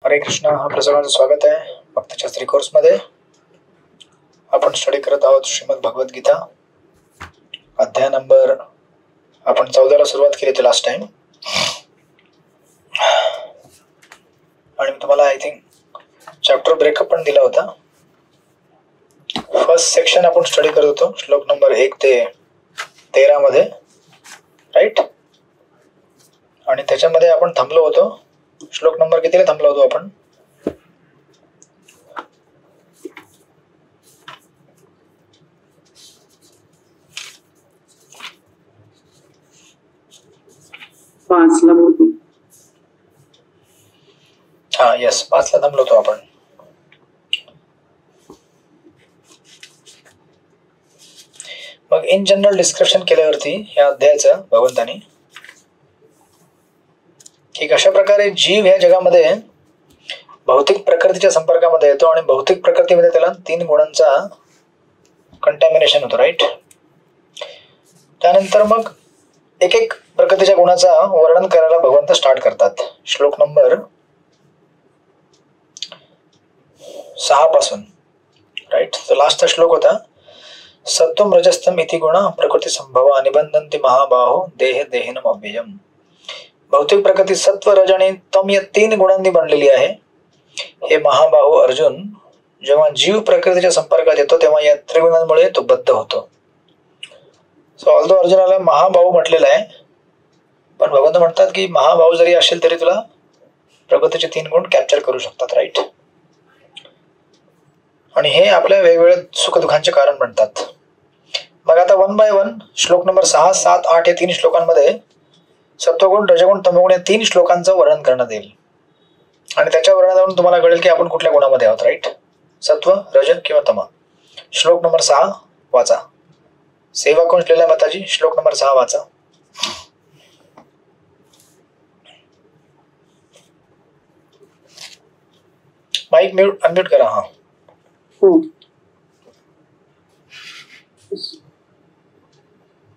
हरे कृष्ण. आपल्या सर्वांचं स्वागत आहे भक्तशास्त्री कोर्समध्ये. आपण स्टडी करत आहोत श्रीमद भगवद्गीता अध्याय नंबर आपण 14 ला सुरुवात केली होती लास्ट टाइम. आणि मी तुम्हाला आय थिंक चॅप्टर ब्रेकअप पण दिला होता. फर्स्ट सेक्शन आपण स्टडी करत होतो श्लोक नंबर 1 ते 13 मध्ये, राईट. आणि त्याच्यामध्ये आपण थांबलो होतो. श्लोक नंबर कितीला थांबलो होतो आपण? हा, येस, 5 ला थांबलो होतो आपण. मग इन जनरल डिस्कशन केल्यावरती या अध्यायाचं भगवंतानी की कशा प्रकारे जीव ह्या जगामध्ये भौतिक प्रकृतीच्या संपर्कामध्ये येतो आणि भौतिक प्रकृतीमध्ये त्याला 3 गुणांचा कंटॅमिनेशन होतो, राईट. त्यानंतर मग एक एक प्रकृतीच्या गुणाचा वर्णन करायला भगवंत स्टार्ट करतात. श्लोक नंबर 6 पासून, राईट. तो लास्टचा श्लोक होता. सत्वम रजस्तम इति गुण प्रकृती संभव निबंधन्ति महाबाहो देह देहिनम अव्ययम. भौतिक प्रकृती सत्व, रज आणि तम या 3 गुणांनी बनलेली आहे. हे महाबाहो अर्जुन, जेव्हा जीव प्रकृतीच्या संपर्कात येतो तेव्हा या त्रिगुणांमुळे तो बद्ध होतो. सो ऑल्दो अर्जुनाला महाबाहू म्हटलेला आहे, पण भगवंत म्हणतात की महाबाहू जरी असेल तरी तुला प्रकृतीचे 3 गुण कॅप्चर करू शकतात, राईट. आणि हे आपल्या वेगवेगळ्या सुखदुःखांचे कारण बनतात. मग आता 1 बाय 1 श्लोक नंबर 6, 7, 8 या 3 श्लोकांमध्ये सत्वगुण, रजगुण, तमगुण या 3 श्लोकांचं वर्णन करण्यात येईल. आणि त्याच्या वर्णनावरून तुम्हाला कळेल की आपण कुठल्या गुणामध्ये आहोत, राईट. सत्व, रज किंवा तम. श्लोक नंबर 6 वाचा. सेवा कोण लिहिलाय माताजी? श्लोक नंबर 6 वाचा. माईक म्यूट अनम्यूट करा. हा,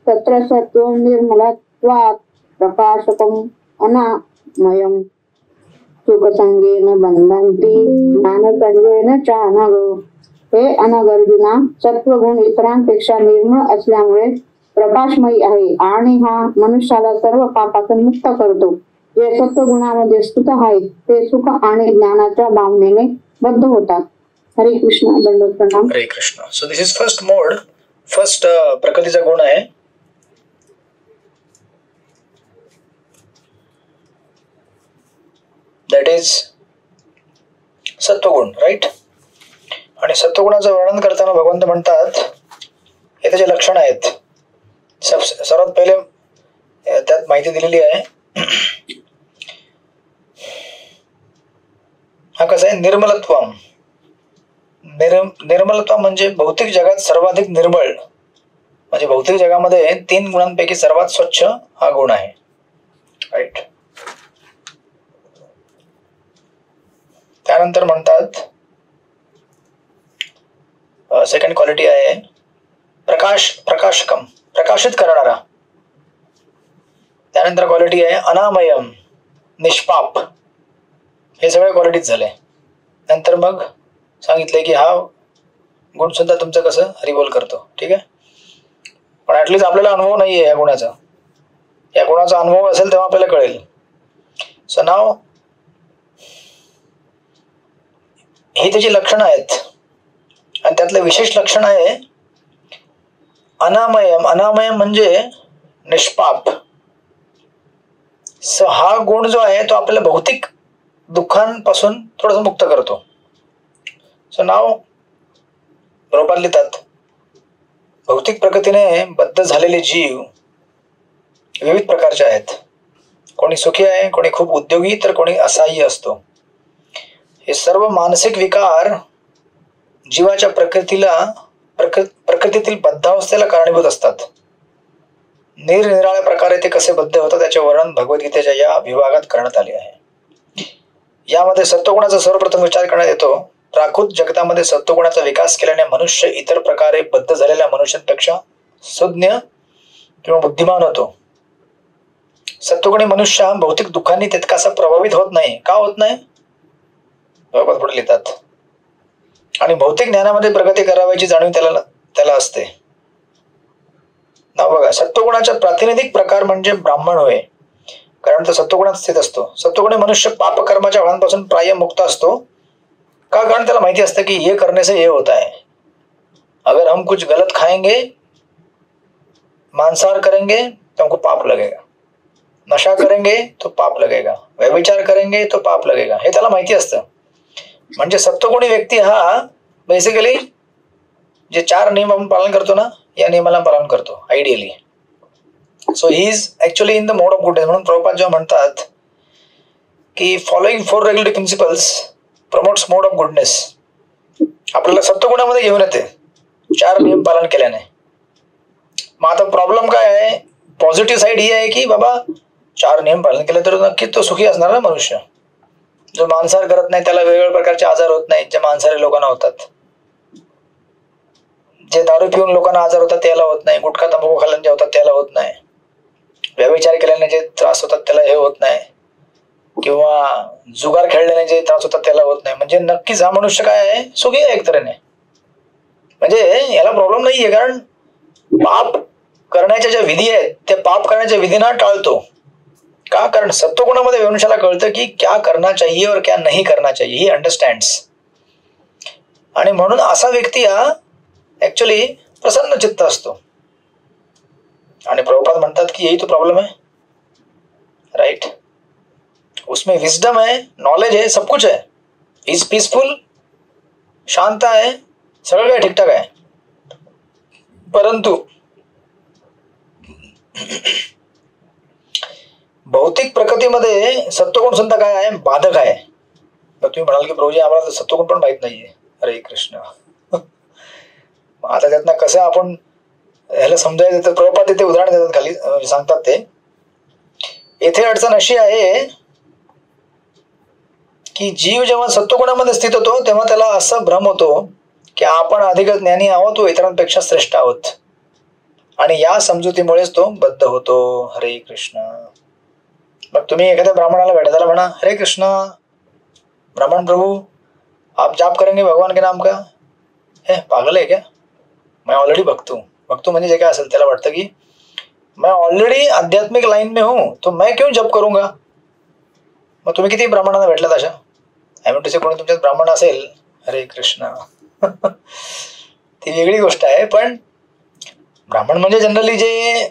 तत्र सत्वं निर्मलत्वात् प्रकाशकम् अनामयम् सुखसंगेन बन्धन्ति ज्ञानसंगेन च अनग. हे अनगर्जुना, सत्वगुण इतरांपेक्षा निर्मळ असल्यामुळे प्रकाशमयी आहे आणि हा मनुष्याला सर्व पापातून मुक्त करतो. जे सत्वगुणामध्ये स्थित आहेत ते सुख आणि ज्ञानाच्या भावनेने बद्ध होतात. हरे कृष्ण. दंडवत प्रणाम. Hare Krishna. So this is first mode. First प्रकृतीचा गुण आहे दॅट इज सत्वगुण, राईट. आणि सत्वगुणाचं वर्णन करताना भगवंत म्हणतात हे त्याचे लक्षण आहेत. सर्वात पहिले त्यात माहिती दिलेली आहे. हा कसा आहे? निर्मलत्वम. निर्मलत्व म्हणजे भौतिक जगात सर्वाधिक निर्मळ, म्हणजे भौतिक जगामध्ये 3 गुणांपैकी सर्वात स्वच्छ हा गुण आहे, राईट. त्यानंतर म्हणतात सेकंड क्वालिटी आहे प्रकाशकम, प्रकाशित करणारा. त्यानंतर क्वालिटी आहे अनामयम, निष्पाप. हे सगळे क्वालिटीज झाले. नंतर मग सांगितलंय की हा गुण सुद्धा तुमचं कसं रिवॉल्व करतो, ठीक आहे. पण ऍटलीस्ट आपल्याला अनुभव नाहीये या गुणाचा. या गुणाचा अनुभव असेल तेव्हा आपल्याला कळेल. सो नाव ही त्याची लक्षणं आहेत. आणि त्यातलं विशेष लक्षण आहे अनामयम. अनामयम म्हणजे निष्पाप. सो हा गुण जो आहे तो आपल्याला भौतिक दुःखांपासून थोडस मुक्त करतो. सो नाव बरोबर लिहितात, भौतिक प्रकृतीने बद्ध झालेले जीव विविध प्रकारचे आहेत. कोणी सुखी आहे, कोणी खूप उद्योगी, तर कोणी असहाय्य असतो. हे सर्व मानसिक विकार जीवाच्या प्रकृतीतील बद्धावस्थेला कारणीभूत असतात. निरनिराळ्या प्रकारे ते कसे बद्ध होतात त्याचे वर्णन भगवद्गीतेच्या या विभागात करण्यात आले आहे. यामध्ये सत्वगुणाचा सर्वप्रथम विचार करण्यात येतो. प्राकृत जगतामध्ये सत्वगुणाचा विकास केल्याने मनुष्य इतर प्रकारे बद्ध झालेल्या मनुष्यांपेक्षा सुज्ञ किंवा बुद्धिमान होतो. सत्वगुणी मनुष्य हा भौतिक दुःखांनी तितकासा प्रभावित होत नाही. का होत नाही? प्रभुपाद पुढे लिहितात. आणि भौतिक ज्ञानामध्ये प्रगती करावायची जाणीव त्याला असते. ना बघा, सत्वगुणाचा प्रातिनिधिक प्रकार म्हणजे ब्राह्मण होय, कारण तो सत्वगुणात स्थित असतो. सत्वगुणी मनुष्य पापकर्माच्या फळांपासून प्राय मुक्त असतो. का? कारण त्याला माहिती असतं की ये करने से ये होता है. अगर हम कुछ गलत खाएंगे, मांसाहार करेंगे तो हमको पाप लगेगा, नशा करेंगे तो पाप लगेगा, व्यभिचार करेंगे तो पाप लगेगा, हे त्याला माहिती असतं. म्हणजे सत्वगुणी व्यक्ती हा बेसिकली जे 4 नियम आपण पालन करतो ना, या नियमाला पालन करतो ideally. So he is actually in the mode of goodness. म्हणून प्रभुपाद जेव्हा म्हणतात की following 4 regulatory principles promotes mode of goodness, आपल्याला सत्वगुणामध्ये घेऊन येते 4 नियम पालन केल्याने. मग आता प्रॉब्लेम काय आहे? पॉझिटिव्ह साईड ही आहे की बाबा 4 नियम पालन केले तर नक्कीच तो सुखी असणार ना मनुष्य. जो मांसाहार करत नाही त्याला वेगवेगळ्या प्रकारचे आजार होत नाहीत, जे मांसाहारी लोकांना होतात. जे दारू पिऊन लोकांना आजार होतात त्याला होत नाही, गुटखा तंबाखू खाल्ल्याने जे होतात त्याला होत नाही, व्यभिचार केल्याने जे त्रास होतात त्याला हे होत नाही, किंवा जुगार खेळल्याने जे त्रास होतात त्याला होत नाही. म्हणजे नक्कीच हा मनुष्य काय आहे? सुखी आहे एक तऱ्हेने. म्हणजे याला प्रॉब्लेम नाहीये, कारण पाप करण्याच्या ज्या विधी आहेत त्या पाप करण्याच्या विधींना टाळतो. का? कारण सत्वगुणामध्ये मनुष्याला कळतं की क्या करना चाहिए और क्या नहीं करना चाहिए, ही अंडरस्टँड्स. आणि म्हणून असा व्यक्ती हा ऍक्च्युअली प्रसन्न चित्त असतो. आणि प्रभुपाद म्हणतात की यही तो प्रॉब्लम है, राइट? उसमें विजडम है, नॉलेज है, सब कुछ है, इज पीसफुल, शांत आहे, सगळं काय ठीकठाक आहे. परंतु भौतिक प्रकृतीमध्ये सत्वगुण सुद्धा काय आहे? बाधक आहे. मग तुम्ही म्हणाल की प्रभूजी आम्हाला तर सत्वगुण पण माहित नाहीये. हरे कृष्ण. आता त्यातनं कसं आपण ह्याला समजायचं तर प्रभुपाद तिथे उदाहरण देतात, खाली सांगतात ते. येथे अडचण अशी आहे की जीव जेव्हा सत्वगुणामध्ये स्थित होतो तेव्हा त्याला असा भ्रम होतो की आपण अधिक ज्ञानी आहोत व इतरांपेक्षा श्रेष्ठ आहोत, आणि या समजुतीमुळेच तो बद्ध होतो. हरे कृष्ण. मग तुम्ही एखाद्या ब्राह्मणाला भेटायला म्हणा, हरे कृष्ण ब्राह्मण प्रभु आप जाप करेंगे भगवान के नाम का? हे पागल है क्या? मैं ऑलरेडी भक्त हूँ. भक्त म्हणजे जे काय असेल त्याला वाटतं की मैं ऑलरेडी आध्यात्मिक लाईन में हूँ तो मैं क्यों जप करूंगा. मग तुम्ही किती ब्राह्मणांना भेटलात अशा? आय मीन टू से कोणी तुमच्यात ब्राह्मण असेल, हरे कृष्ण, ती वेगळी गोष्ट आहे. पण ब्राह्मण म्हणजे जनरली जे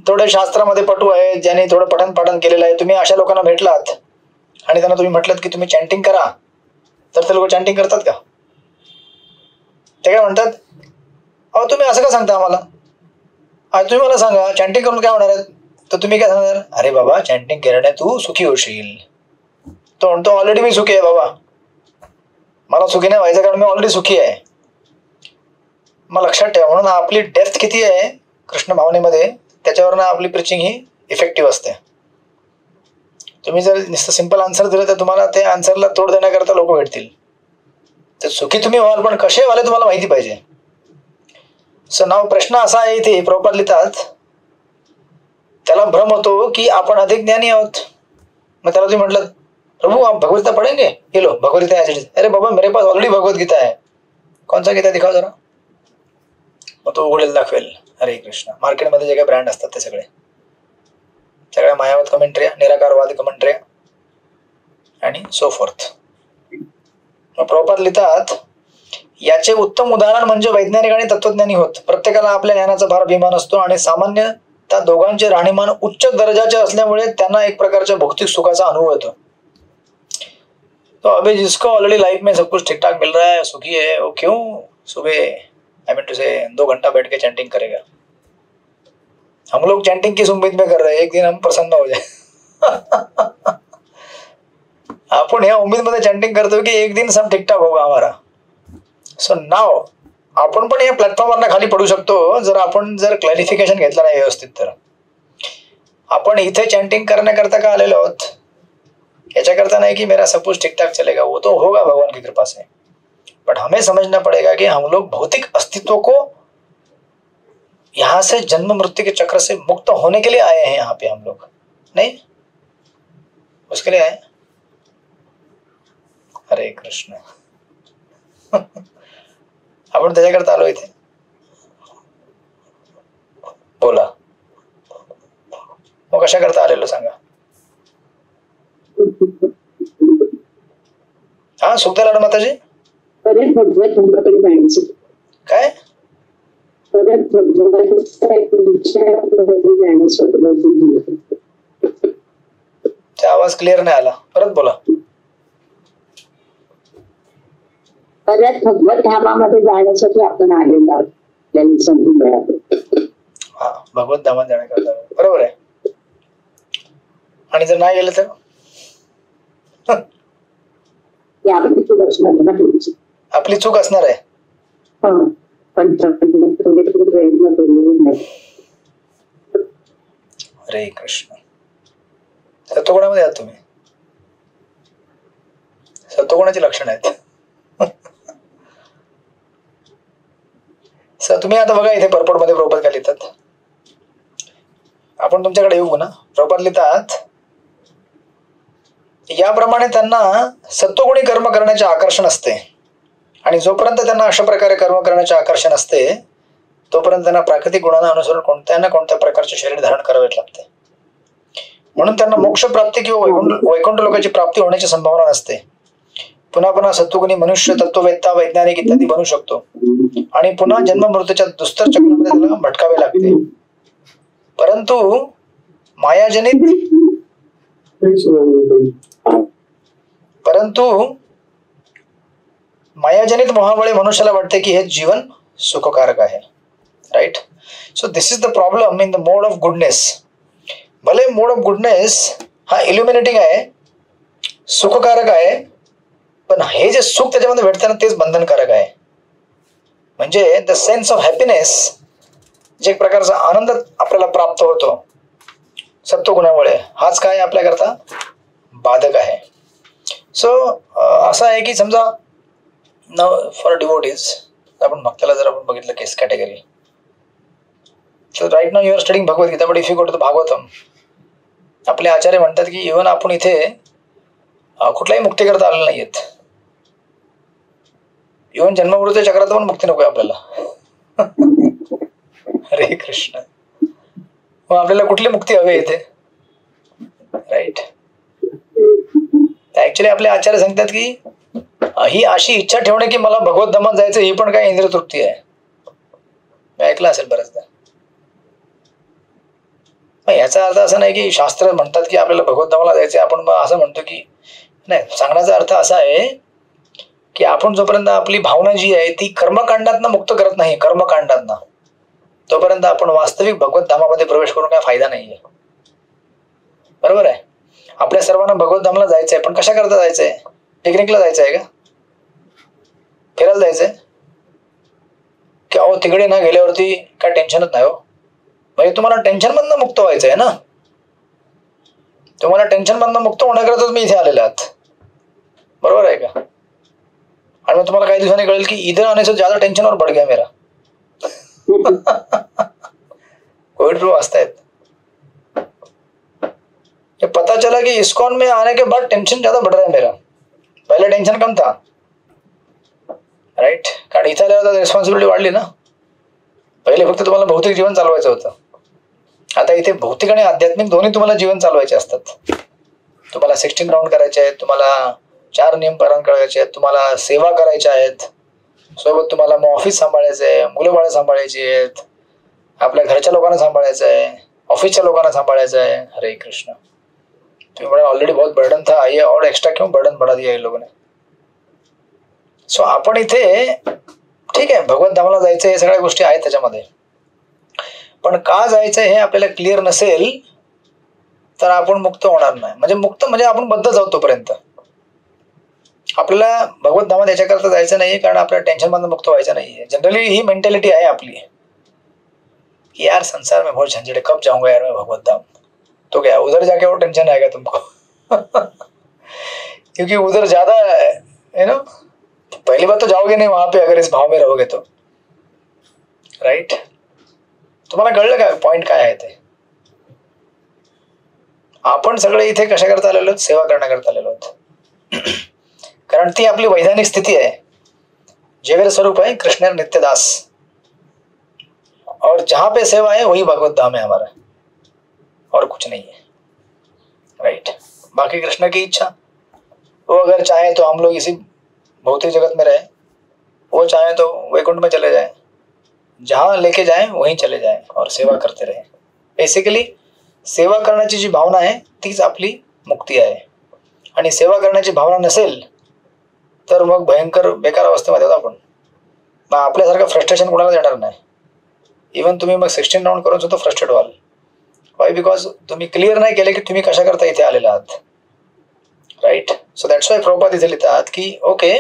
थोडे शास्त्रामध्ये पटू आहे, ज्यांनी थोडं पठण पाठन केलेलं आहे, तुम्ही अशा लोकांना भेटलात आणि त्यांना तुम्ही म्हटलात की तुम्ही चॅन्टिंग करा, तर ते लोक चॅन्टिंग करतात का? ते काय म्हणतात, अहो तुम्ही असं का सांगता आम्हाला, तुम्ही मला सांगा चॅन्टिंग करून काय होणार आहे? तर तुम्ही काय सांगणार, अरे बाबा चॅन्टिंग केल्याने तू सुखी होशील. तो म्हणतो ऑलरेडी मी सुखी आहे बाबा, मला सुखी नाही व्हायचं कारण मी ऑलरेडी सुखी आहे. मग लक्षात ठेवा, म्हणून आपली डेप्थ किती आहे कृष्ण भावनेमध्ये त्याच्यावरनं आपली प्रिचिंग ही इफेक्टिव्ह असते. तुम्ही जर नुसतं सिंपल आन्सर दिलं तर तुम्हाला त्या आन्सरला तोड देण्याकरता लोक भेटतील. तर सुखी तुम्ही व्हाल, पण कसे व्हाले तुम्हाला माहिती पाहिजे. सो नाव प्रश्न असा आहे इथे प्रभुपाद लिहितात, त्याला भ्रम होतो की आपण अधिक ज्ञानी आहोत. मग त्याला तुम्ही म्हटलं प्रभु आप भगवद्गीता पढ़ेंगे, ये लो भगवद्गीता है. अरे बाबा मेरे पास ऑलरेडी भगवद्गीता है. कौन सा गीता दिखाओ जरा. मग तो उघडेल दाखवेल. हरे कृष्ण. मार्केटमध्ये जे काही ब्रँड असतात ते सगळ्या मायावत कमेंट्र्या, निराकारवादी कमेंट्र्या आणि सो फोर्थ. मग प्रभुपाद लिहितात, याचे उत्तम उदाहरण म्हणजे वैज्ञानिक आणि तत्वज्ञानी होत. प्रत्येकाला आपल्या ज्ञानाचा फार अभिमान असतो आणि सामान्यतः दोघांचे राहणीमान उच्च दर्जाचे असल्यामुळे त्यांना एक प्रकारच्या भौतिक सुखाचा अनुभव येतो. तो अभी जिसको ऑलरेडी लाइफ में सब कुछ ठीक ठाक मिल रहा है, सुखी है, वो क्यों सुबह आई मीन टू से 2 घंटा बैठ के चैंटिंग करेगा. हम लोग चैंटिंग किस उम्मीद में कर रहे हैं, एक दिन हम प्रसन्न हो जाए. आपण या उम्मीद मध्ये चॅन्टिंग करतो की एक दिन सब ठीकठाक होगा हमारा. सो नाव आपण पण या प्लॅटफॉर्मवरनं खाली पडू शकतो जर क्लॅरिफिकेशन घेतलं नाही व्यवस्थित. तर आपण इथे चॅन्टिंग करण्याकरता का आलेलो आहोत, याच्याकरता नहीं कि मेरा सब कुछ ठीक ठाक चलेगा, वो तो होगा भगवान की कृपा से. बट हमें समझना पड़ेगा कि हम लोग भौतिक अस्तित्व को यहां से जन्म मृत्यु के चक्र से मुक्त होने के लिए आए हैं. यहाँ पे हम लोग नहीं उसके लिए आए. हरे हरे कृष्ण. आपण त्याच्याकरता आलो इथे. बोला, मग कशा करता आलेलो सांगा. हा सुखदा लाड माताजी परत भगवत धामाकडे जाण्याचं. काय परत आवाज क्लिअर नाही आला, परत बोला. परत भगवत धामामध्ये जाण्यासाठी आपण आलेलो आहोत, त्यांनी समजून मिळालं. हा, भगवत धामात जाण्याकरता, बरोबर आहे. आणि जर नाही गेलं तर आपली चूक असणार आहे. पण प्रयत्न केलेले नाही. हरे कृष्ण. सत्वगुणामध्ये आहात तुम्ही. सत्वगुणाची लक्षण आहेत. तुम्ही आता बघा इथे पर्पट मध्ये प्रभुपाद काय लिहितात. आपण तुमच्याकडे येऊ ना. प्रभुपाद लिहितात याप्रमाणे त्यांना सत्वगुणी कर्म करण्याचे आकर्षण असते आणि जोपर्यंत त्यांना अशा प्रकारे कर्म करण्याचे आकर्षण असते तोपर्यंत त्यांना प्राकृतिक गुणांना अनुसरून कोणत्या ना कोणत्या प्रकारचे शरीर धारण करावे लागते. म्हणून त्यांना मोक्ष प्राप्ती किंवा वैकुंठ लोकांची प्राप्ती होण्याची संभावना नसते. पुन्हा पुन्हा सत्वगुणी मनुष्य, तत्ववेत्ता, वैज्ञानिक इत्यादी बनू शकतो आणि पुन्हा जन्म मृत्यूच्या दुस्तर चक्रामध्ये त्याला भटकावे लागते. परंतु मायाजनित मोहामुळे मनुष्याला वाटते की हे जीवन सुखकारक आहे. Right. So this is the problem in the mode of goodness. भले मोड ऑफ गुडनेस हा इल्युमिनेटिंग आहे, सुखकारक आहे, पण हे जे सुख त्याच्यामध्ये भेटते ना तेच बंधनकारक आहे. म्हणजे द सेन्स ऑफ हॅपीनेस, जे एक प्रकारचा आनंद आपल्याला प्राप्त होतो सत्वगुणामुळे, हाच काय आपल्याकरता बाधक आहे. सो असं आहे की समजा फॉर डिवोटीज, आपण भक्ताला जर आपण बघितलं case category, so right now you are studying Bhagavad Gita, but if you go to the Bhagavatam, आपले आचार्य म्हणतात की इव्हन आपण इथे कुठलाही मुक्ती करता आलेलं नाहीयेत. इव्हन जन्ममृत्यू चक्रात पण मुक्ती नको आपल्याला. हरे कृष्ण. मग आपल्याला कुठली मुक्ती हवी इथे? राईट. ऍक्च्युली आपले आचार्य सांगतात की ही अशी इच्छा ठेवणे की मला भगवत धामात जायचं, ही पण काय इंद्रिय तृप्ती आहे. मी ऐकलं असेल बऱ्याचदा. याचा अर्थ असा नाही की शास्त्र म्हणतात की आपल्याला भगवत धामाला जायचं, आपण मग असं म्हणतो की नाही. सांगण्याचा अर्थ असा आहे की आपण जोपर्यंत आपली भावना जी आहे ती कर्मकांडातनं मुक्त करत नाही, कर्मकांडातनं, तोपर्यंत आपण वास्तविक भगवत धामामध्ये प्रवेश करून काय फायदा नाहीये. बरोबर आहे. आपल्या सर्वांना भगवत धामाला जायचंय, पण कशा करता जायचंय? पिकनिकला जायचं आहे का? फिरायला जायचंय की अहो तिकडे ना गेल्यावरती काय टेन्शनच नाही हो. म्हणजे तुम्हाला टेन्शन मधनं मुक्त व्हायचं आहे ना. तुम्हाला टेन्शन मधनं मुक्त होण्याकरताच मी इथे आलेले आहात. बरोबर आहे का? आणि मग तुम्हाला काही दिवसांनी कळेल की इधर आने से ज्यादा टेंशन और बढ़ गया मेरा. कोविड प्रूफ वाचतायत. पता चला कि इस्कॉन में आने के बाद टेंशन ज्यादा बढ़ रहा है मेरा, पहले टेंशन कम था. राईट. कारण इथे आल्यावर रिस्पॉन्सिबिलिटी वाढली ना. पहिले फक्त तुम्हाला भौतिक जीवन चालवायचं होतं, आता इथे भौतिक आणि आध्यात्मिक दोन्ही तुम्हाला जीवन चालवायचे असतात. तुम्हाला 16 राऊंड करायचे आहेत, तुम्हाला 4 नियम पालन करायचे आहेत, तुम्हाला सेवा करायच्या आहेत, सोबत तुम्हाला मग ऑफिस सांभाळायचं आहे, मुलं बाळं सांभाळायची आहेत, आपल्या घरच्या लोकांना सांभाळायचं आहे, ऑफिसच्या लोकांना सांभाळायचं आहे. हरे कृष्ण. तुम्ही बोला ऑलरेडी बहुत बर्डन था, ये और एक्स्ट्रा क्यों बर्डन बढ़ा दिया ये लोगों ने. सो आपण इथे ठीक आहे भगवत धामाला जायचं, हे सगळ्या गोष्टी आहेत त्याच्यामध्ये, पण का जायचं हे आपल्याला क्लिअर नसेल तर आपण मुक्त होणार नाही. म्हणजे मुक्त म्हणजे आपण बद्ध जाऊ तोपर्यंत आपल्याला भगवत धामात याच्याकरता जायचं नाहीये, कारण आपल्याला टेन्शन मधून मुक्त व्हायचं नाहीये. जनरली ही मेंटॅलिटी आहे आपली कि यार संसार में बहुत झंझट है, कब जाऊंगा यार मैं भगवत धाम. तो क्या उधर जाके और टेंशन आएगा तुमको. क्योंकि उधर ज्यादा है ना, पहली बात तो जाओगे नहीं वहां पे अगर इस भाव में रहोगे तो. राइट. तुम्हाला कळलं का पॉइंट काय आहे ते? आपण सगळे इथे कशा करता आलेलो? सेवा करण्याकरता आलेलो आहोत. कारण ती आपली वैधानिक स्थिती है, जयवीर स्वरूप है कृष्ण नित्यदास, और जहां पे सेवा है वही भगवत धाम है हमारा, और कुछ नहीं है, राइट। बाकी कृष्ण की इच्छा, वो अगर चाहे तो हम लोग इसी भौतिक जगत में रहे, वो चाहे तो वैकुंठ में चले जाए, जहां लेके जाए वहीं चले जाए और सेवा करते रहे। बेसिकली सेवा करण्याची जी भावना आहे तीच आपली मुक्ती आहे, आणि सेवा करण्याची भावना नसेल तर मग भयंकर बेकार अवस्थेमध्ये आहोत आपण। मग आपल्यासारखं फ्रस्ट्रेशन कोणाला येणार नाही। इवन तुम्ही मग 16 राऊंड करून सुद्धा फ्रस्ट्रेट व्हाल। वाय? बिकॉज तुम्ही क्लिअर नाही केले की तुम्ही कशा करता इथे आलेले आहात, right. So that's why Prabhupada इथे लिखतात कि ओके,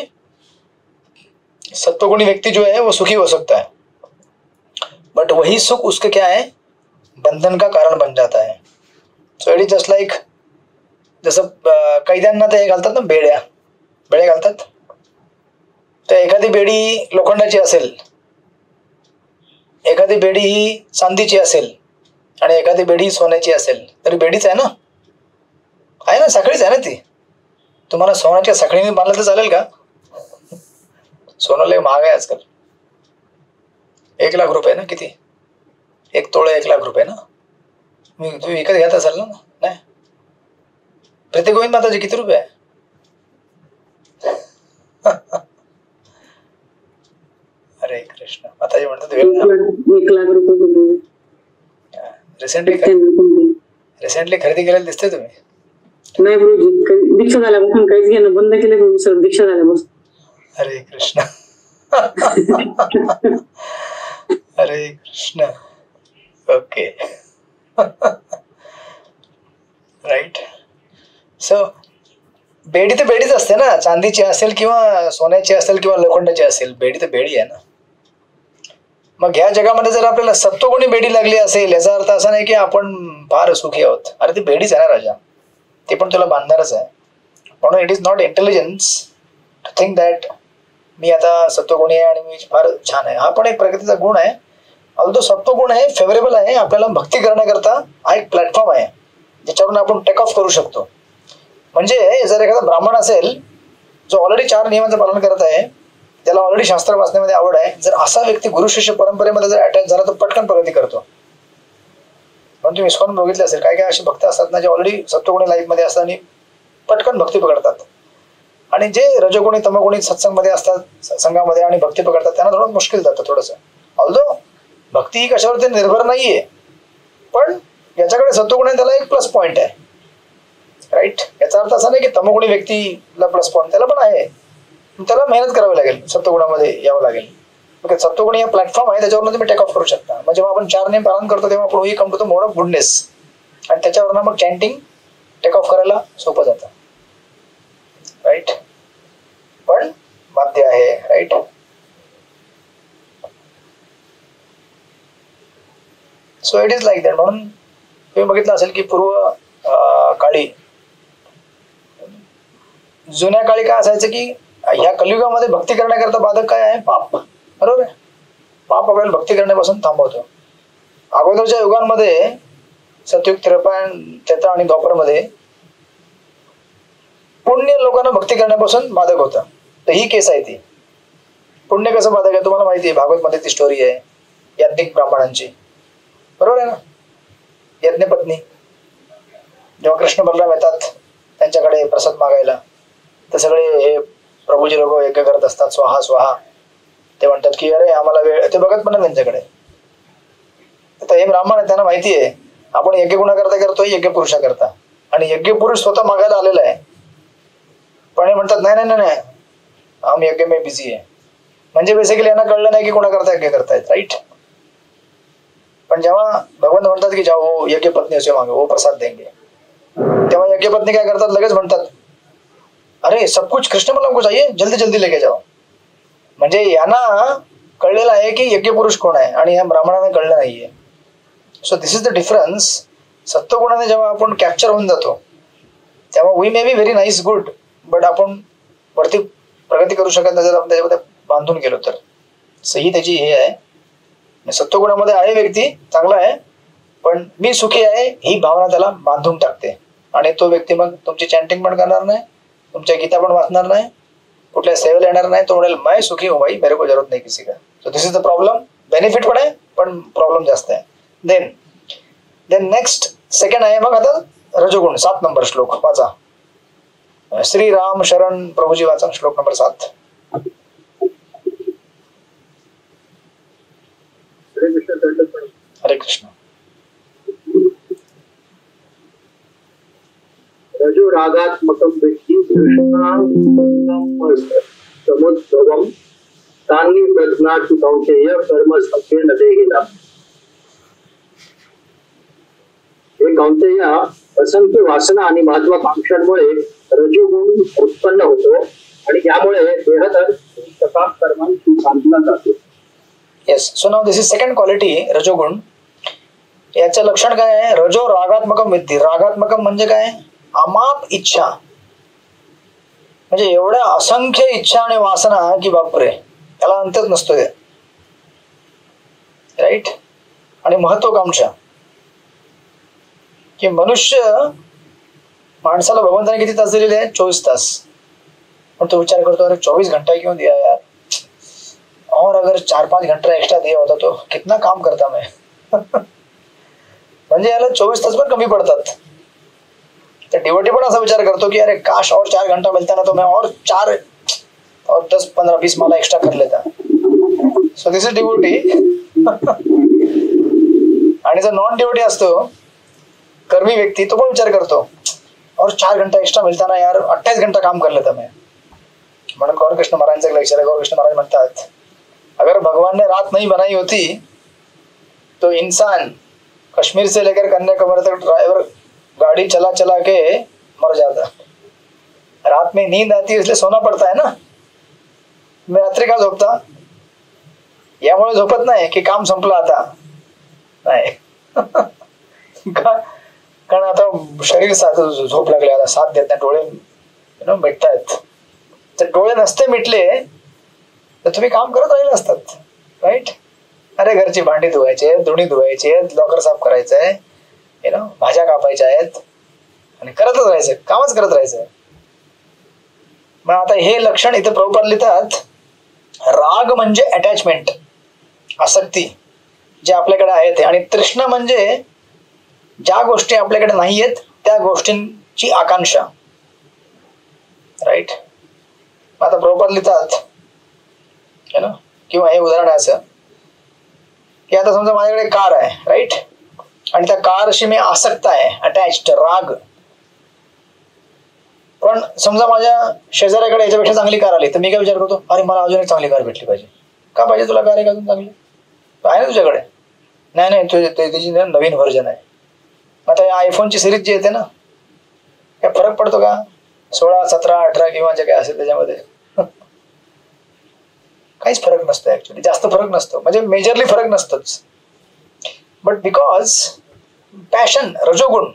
सत्वगुणी व्यक्ति जो है वो सुखी हो सकता है, बट वही सुख उसके क्या है, बंधन का कारण बन जाता है। So it is just like, जसं कैद्यांना ते घालतात ना बेड्या, बेड्या घालतात, तर एखादी बेडी लोखंडाची असेल, एखादी बेडी ही चांदीची असेल आणि एखादी बेडी सोन्याची असेल, तरी बेडीच आहे ना, आहे ना, साखळीच आहे ना ती। तुम्हाला सोन्याच्या साखळीने बांधलं तर चालेल का? सोनं लय महाग आहे आजकाल, 1 लाख रुपये ना, किती, 1 तोळे 1 लाख रुपये ना। तुम्ही विकत घेत असाल ना? नाही, प्रीती गोविंद माताजी किती रुपये आहे? अरे कृष्ण, माताजी म्हणतात 1 लाख रुपये। रिसेंटली खरेदी केलेली दिसते तुम्ही? नाही गुरुजी, दीक्षा झाल्यापासून काहीच घेणं बंद केलं गुरु सर, दीक्षा झाल्यापासून। हरे कृष्ण हरे कृष्ण, ओके, राइट। सो बेडी तर बेडीच असते ना, चांदीची असेल किंवा सोन्याची असेल किंवा लोखंडाची असेल, बेडी तर बेडी आहे ना। मग ह्या जगामध्ये जर आपल्याला सत्वगुणी बेडी लागली असेल, याचा अर्थ असा नाही की आपण फार सुखी आहोत। अरे ती बेडीच आहे ना राजा, ते पण तुला बांधणारच आहे। म्हणून it is not intelligence to think that मी आता सत्वगुणी आहे आणि मी फार छान आहे। हा पण एक प्रकृतीचा गुण आहे। ऑल्दो सत्वगुण आहे, फेवरेबल आहे, आपल्याला भक्ती करण्याकरता हा एक प्लॅटफॉर्म आहे ज्याच्यावरून आपण टेक ऑफ करू शकतो। म्हणजे जर एखादा ब्राह्मण असेल जो ऑलरेडी 4 नियमांचं पालन करत आहे, त्याला ऑलरेडी शास्त्र वाचण्यामध्ये आवड आहे, जर असा व्यक्ती गुरु शिष्य परंपरेमध्ये जर अटॅच झाला तर पटकन प्रगती करतो। म्हणून तुम्ही इस्कॉन बघितले असेल, काय काय असे भक्त असतात ना जे ऑलरेडी सत्वगुणी लाईफमध्ये असतात आणि पटकन भक्ती पकडतात, आणि जे रजगुणी तमगुणी सत्संगमध्ये असतात, संघामध्ये आणि भक्ती पकडतात, त्यांना थोडं मुश्किल जातं थोडंसं। ऑल्दो भक्ती ही कशावरती निर्भर नाहीये, पण याच्याकडे सत्वगुण आहे, त्याला एक प्लस पॉईंट आहे, राईट। याचा अर्थ असा नाही की तमगुणी व्यक्तीला प्लस पॉईंट, त्याला पण आहे, त्याला मेहनत करावी लागेल, सत्वगुणामध्ये यावं लागेल। सत्वगुण हा प्लॅटफॉर्म आहे, त्याच्यावरून तुम्ही टेक ऑफ करू शकता। म्हणजे जेव्हा आपण 4 नियम पालन करतो तेव्हा आपण we come to the mode of goodness, आणि त्याच्यावरून मग चॅन्टिंग टेक ऑफ करायला सोपं जातं, राईट। पण बाध्य आहे, right. So it is like that. म्हणून तुम्ही बघितलं असेल की पूर्व काळी, जुन्या काळी काय असायचं की ह्या कलियुगामध्ये भक्ती करण्याकरता बाधक काय आहे? पाप, बरोबर आहे। पाप आपल्याला भक्ती करण्यापासून थांबवतो। अगोदरच्या युगांमध्ये सतयुग, त्रेता आणि द्वापरमध्ये पुण्य लोकांना भक्ती करण्यापासून बाधक होतं। तर ही केस आहे ती। पुण्य कसं बाधक आहे तुम्हाला माहिती आहे, भागवत मध्ये ती स्टोरी आहे याज्ञिक ब्राह्मणांची, बरोबर आहे ना। यज्ञपत्नी जेव्हा कृष्ण बलराम येतात त्यांच्याकडे प्रसाद मागायला, तर सगळे हे प्रभूजी लोक यज्ञ करत असतात, स्वाहा स्वाहा। ते म्हणतात की अरे आम्हाला वेळ, ते बघत पण नाही त्यांच्याकडे। तर हे ब्राह्मण आहे, त्यांना माहिती आहे आपण यज्ञ कुणाकरता करतोय, यज्ञ पुरुषा करता, आणि यज्ञ पुरुष स्वतः मागायला आलेला आहे, पण हे म्हणतात नाही नाही नाही, आम्ही यज्ञ में बिझी आहे। म्हणजे बेसिकली यांना कळलं नाही की कुणाकरता यज्ञ करतायत, राईट। पण जेव्हा भगवंत म्हणतात की जाओ वो यज्ञ पत्नी उसे मांगो वो प्रसाद देंगे, तेव्हा यज्ञ पत्नी काय करतात, लगेच म्हणतात अरे सब कुछ कृष्ण बलराम को चाहिए, जल्दी जल्दी लेके जाओ। म्हणजे यांना कळलेलं आहे की यज्ञ पुरुष कोण आहे, आणि या ब्राह्मणांना कळलं नाहीये। So this is the difference. सत्वगुणाने जेव्हा आपण कॅप्चर होऊन जातो तेव्हा we may be very nice good, but आपण वरती प्रगती करू शकत नाही जर आपण त्याच्यामध्ये बांधून गेलो तर। सही त्याची हे आहे, सत्वगुणामध्ये आहे व्यक्ती चांगला आहे, पण मी सुखी आहे ही भावना त्याला बांधून टाकते, आणि तो व्यक्ती मग तुमची चॅन्टिंग पण करणार नाही, तुमच्या गीता पण वाचणार नाही, कुठल्या सेवेला येणार नाही, तो म्हणेल मैं सुखी हूं भाई, मेरे को जरूरत नाही किसी का. So this is the problem. Benefit पण आहे पण प्रॉब्लेम जास्त आहे. देन नेक्स्ट सेकंड आहे मग आता रजोगुण. 7 नंबर श्लोक वाचा. श्री राम शरण प्रभुजी वाचा श्लोक नंबर 7. हरे कृष्ण. रजो रागात्मकं विद्धि समुद्भवं तानि प्रज्ञातु कौन्तेय कर्म संकेन देहिनाम्. हे कौन्तेय, असंख्य वासना आणि महत्वाकांक्षांमुळे रजोगुण उत्पन्न होतो आणि यामुळे देहधर्म कर्मांची बांधला जातो. Yes. So now this is second quality रजोगुण. याचं लक्षण काय आहे? रजो रागात्मकम विद्धी. रागात्मकम म्हणजे काय? अमाप इच्छा, म्हणजे एवढ्या असंख्य इच्छा आणि वासना की बापरे, त्याला अंतच नसतो ते. राईट. आणि महत्वाकांक्षा, की मनुष्य माणसाला भगवंताने किती तास दिलेले आहेत? 24 तास. पण तो विचार करतो अरे 24 घंटा क्यों दिया यार, और अगर 4-5 घंटा एक्स्ट्रा दिया होता तो कितना काम करता मैं. म्हणजे याला 24 तास पण कमी पडतात. तर डिवोटी पण असा विचार करतो की अरे काश और 4 घंटा मिलता ना तो मैं और 10-15-20 मला एक्स्ट्रा कर लेता. So this is devotee. आणि जो नॉन डिवोटी असतो, कर्मी व्यक्ती, तो पण विचार करतो और 4 घंटा एक्स्ट्रा मिलता ना यार, 28 घंटा काम कर लेता मैं. म्हणून गौर कृष्ण महाराजांचं एक लेक्चर आहे. गौर कृष्ण महाराज म्हणतात अगर भगवान ने रात नहीं बनाई होती तो इंसान कश्मीर से लेकर कन्याकुमारी तक ड्राइवर गाड़ी चला चला के मर जाता. रात में नींद आती है इसलिए सोना पड़ता है ना. मैं रात्री का झोपता, यामुळे झोपत नाही की काम संपलं आता नाही. कारण आता शरीर झोप लागले, आता साथ देत नाही, डोळे मिटतायत. तर डोळे नसते मिटले तर तुम्ही काम करत राहिले असतात. राईट. अरे घरची भांडी धुवायची आहेत, धुणी धुवायची आहेत, लॉकर साफ करायचं आहे, भाज्या कापायच्या आहेत आणि करतच राहायचं, कामच करत राहायचं. मग आता हे लक्षण इथे प्रभुपाद लिहितात. राग म्हणजे अटॅचमेंट, आसक्ती जे आपल्याकडे आहे ते, आणि तृष्णा म्हणजे ज्या गोष्टी आपल्याकडे नाही आहेत त्या गोष्टींची आकांक्षा. राईट. आता प्रभुपाद लिहितात किंवा हे उदाहरण आहे असं की आता समजा माझ्याकडे कार आहे. राईट. आणि त्या कारशी मी आसक्त आहे, अटॅच्ड, राग. पण समजा माझ्या शेजाऱ्याकडे याच्यापेक्षा चांगली कार आली तर मी काय विचार करतो, अरे मला अजून एक चांगली कार भेटली पाहिजे. का पाहिजे तुला कार एक अजून चांगली? आहे ना तुझ्याकडे? नाही त्याची नवीन व्हर्जन आहे. आता या आयफोनची सिरीज जी येते ना, काय फरक पडतो का? 16, 17, 18 किंवा जे काय असेल त्याच्यामध्ये काहीच फरक नसतो. ऍक्च्युली जास्त फरक नसतो, म्हणजे मेजरली फरक नसतोच. बट बिकॉज पैशन, रजोगुण,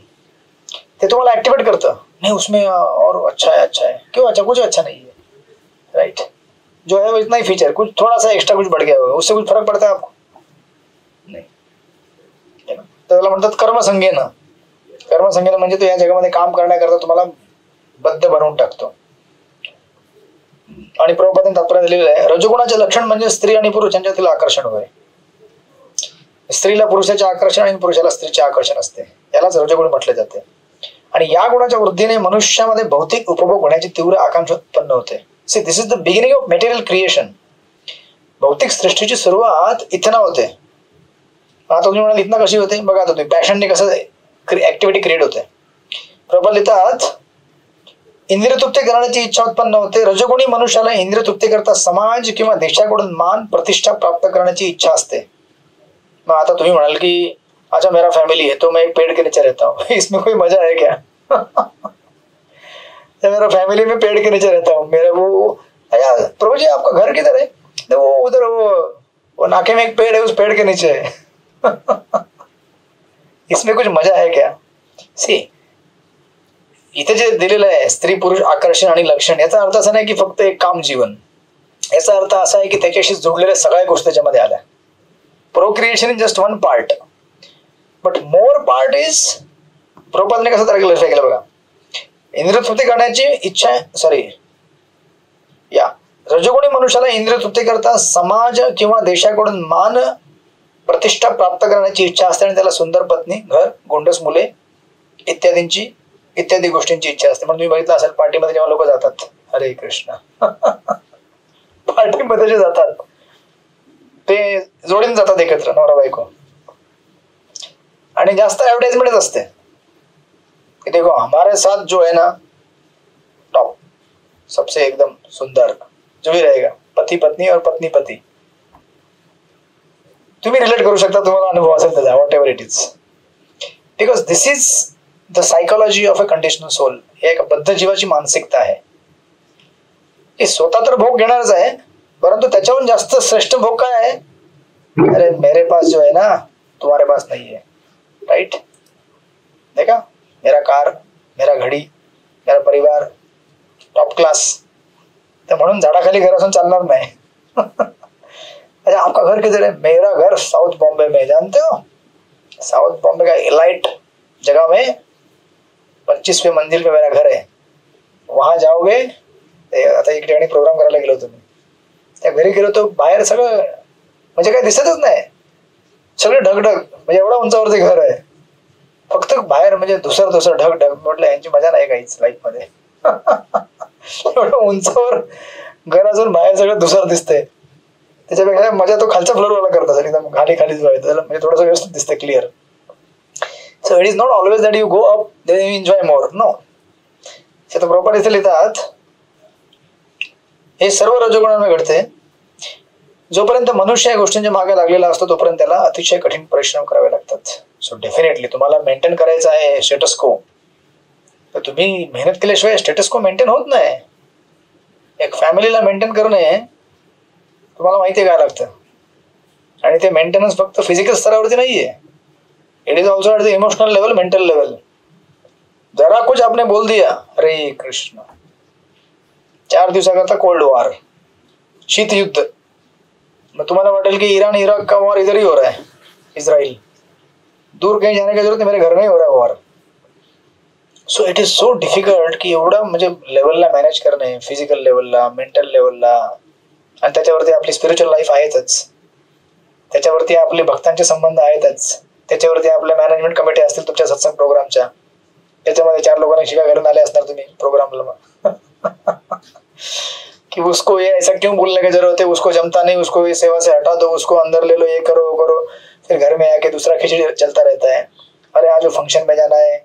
ते तुम्हाला ऍक्टिवेट करतं. नहीं उसमें और अच्छा है, क्यों अच्छा, कुछ अच्छा नहीं है. राइट. जो है वो इतना ही फीचर, कुछ थोड़ा सा एक्स्ट्रा कुछ बढ़ गया हो, उससे कुछ फरक पड़ता है आपको नहीं. तर त्याला म्हणतात कर्मसंगेनं. कर्मसंगेनं म्हणजे तो या जगामध्ये काम करण्याकरता तुम्हाला बद्ध बनवून टाकतो. आणि प्रभुपादांनी तात्पर्य दिलेलं आहे, रजोगुणाचे लक्षण म्हणजे स्त्री आणि पुरुष यांच्यातील आकर्षण होय. स्त्रीला पुरुषाचे आकर्षण आणि पुरुषाला स्त्रीचे आकर्षण असते, यालाच रजोगुण म्हटले जाते. आणि या गुणाच्या वृद्धीने मनुष्यामध्ये भौतिक उपभोग होण्याची तीव्र आकांक्षा उत्पन्न होते. See this is the beginning of material creation. भौतिक सृष्टीची सुरुवात इथनं होते. आता तुम्ही म्हणाल इथनं कशी होते? बघा आता तुम्ही पॅशनने कसं ऍक्टिव्हिटी क्रिएट होते. प्रबल लिहितात इंद्रिय तृप्ती करण्याची इच्छा उत्पन्न होते. रजोगुणी मनुष्याला इंद्रिय तृप्ती करता समाज किंवा देशाकडून मान प्रतिष्ठा प्राप्त करण्याची इच्छा असते. मग आता तुम्ही म्हणाल की अच्छा मेरा फैमिली है तो मैं एक पेड़ के नीचे रहता हूँ, इसमें कोई मजा है क्या? मेरा फैमिली में पेड़ के नीचे रहता हूँ, मेरा वो अच्छा प्रभु जी आपका घर किधर है? तो वो उधर वो नाके में एक पेड़ है, उस पेड़ के नीचे है. इसमें कुछ मजा है क्या? सी इथे जे दिलेलं आहे स्त्री पुरुष आकर्षण आणि लक्षण, याचा अर्थ असा नाही की फक्त एक काम जीवन. याचा अर्थ असा आहे की त्याच्याशी जुळलेल्या सगळ्या गोष्टी त्याच्यामध्ये आल्या. Procreation is just one part, but more part is, प्रभुपादांनी कसं क्लॅरिफाय केलं बघा, इंद्रिय तृप्ती करण्याची इच्छा, सॉरी या रजोगुणी मनुष्याला इंद्रिय तृप्ती करता समाज किंवा देशाकडून मान प्रतिष्ठा प्राप्त करण्याची इच्छा असते आणि त्याला सुंदर पत्नी, घर, गोंडस मुले इत्यादी गोष्टींची इच्छा असते. म्हणून तुम्ही बघितलं असेल पार्टीमध्ये जेव्हा लोक जातात, हरे कृष्ण, पार्टीमध्ये जे जातात ते जोडीने जातात एकत्र, नवरा बायको, आणि जास्त ऍडव्हर्टाइजमेंट असते कि देखो हमारे साथ जो है ना टॉप सबसे एकदम सुंदर जो भी रहेगा, पती पत्नी और पत्नी पती. तुम्ही रिलेट करू शकता, तुम्हाला अनुभव असेल त्याचा, whatever it is, because this is the psychology of a conditional soul. हे एक बद्ध जीवाची मानसिकता आहे की स्वतः तर भोग घेणारच आहे, परंतु त्याच्याहून जास्त श्रेष्ठ भोग काय आहे, अरे मेरे पास जो है ना तुम्हारे पास नहीं है, राइट. देखा, मेरा कार, मेरा घड़ी, मेरा परिवार टॉप क्लास. तर म्हणून झाडाखाली घर असून चालणार नाही. अच्छा, आपका घर किधर है? मेरा घर साउथ बॉम्बे में, जानते हो, साउथ बॉम्बे का इलाइट जगह में 25वें मंजिल पे मेरा घर है, वहां जाओगे. आता एक ठिकाणी प्रोग्राम करायला गेलो होतो मी, त्या घरी गेलो तो बाहेर सगळं म्हणजे काही दिसतच नाही, सगळे ढगढग, म्हणजे एवढा उंचावरती घर आहे, फक्त बाहेर म्हणजे दुसरं ढग. म्हटलं यांची मजा नाही काहीच लाईफ मध्ये. एवढं उंचावर घर असून बाहेर सगळं दुसरं दिसतंय, त्याच्यापेक्षा मजा तो खालच्या फ्लोअरवाला करत असेल, एकदम खालीच व्हायचं म्हणजे थोडंसं व्यवस्थित दिसतं, clear. So it is not always that you go up then you enjoy more, no. तर प्रॉपर इथे लिहितात, हे सर्व रजोगुणांमुळे घडते. जोपर्यंत मनुष्य या गोष्टींच्या मागे लागलेला असतो तोपर्यंत त्याला अतिशय कठीण परिश्रम करावे लागतात. सो डेफिनेटली तुम्हाला मेंटेन करायचं आहे स्टेटस को, तर तुम्ही मेहनत केल्याशिवाय स्टेटस को मेंटेन होत नाही. एक फॅमिलीला मेंटेन करणे तुम्हाला माहिती आहे काय लागतं, आणि ते मेंटेनन्स फक्त फिजिकल स्तरावरती नाहीये, it is also at the emotional level, mental level. जरा कुछ आपने बोल दिया, अरे कृष्ण, 4 दिवसाकरता कोल्ड वॉर, शीत युद्ध. मग तुम्हाला वाटेल की ईरान इराक का वॉर इधर ही हो रहा है, इजराइल, दूर कहीं जाने की जरूरत नहीं, मेरे घर में ही हो रहा है war. So it is so difficult की एवढं म्हणजे लेवलला मॅनेज करणे, फिजिकल लेवलला, मेंटल लेवलला, आणि त्याच्यावरती आपली स्पिरिच्युअल लाईफ आहेतच, त्याच्यावरती आपले भक्तांचे संबंध आहेतच, त्याच्यावरती आपल्या मॅनेजमेंट कमिटी असतील तुमच्या सत्संग प्रोग्रामच्या, त्याच्यामध्ये 4 लोकांना शिव्या घालून आले असणार तुम्ही प्रोग्रामला कि उसको ये ऐसा क्यों बोलने की जरूरत है, उसको जमता नहीं, उसको ये सेवा से हटा दो, उसको अंदर ले लो, ये करो वो करो. फिर घर में आके दूसरा खिचड़ी चलता रहता है, अरे आज जो फंक्शन में जाना है,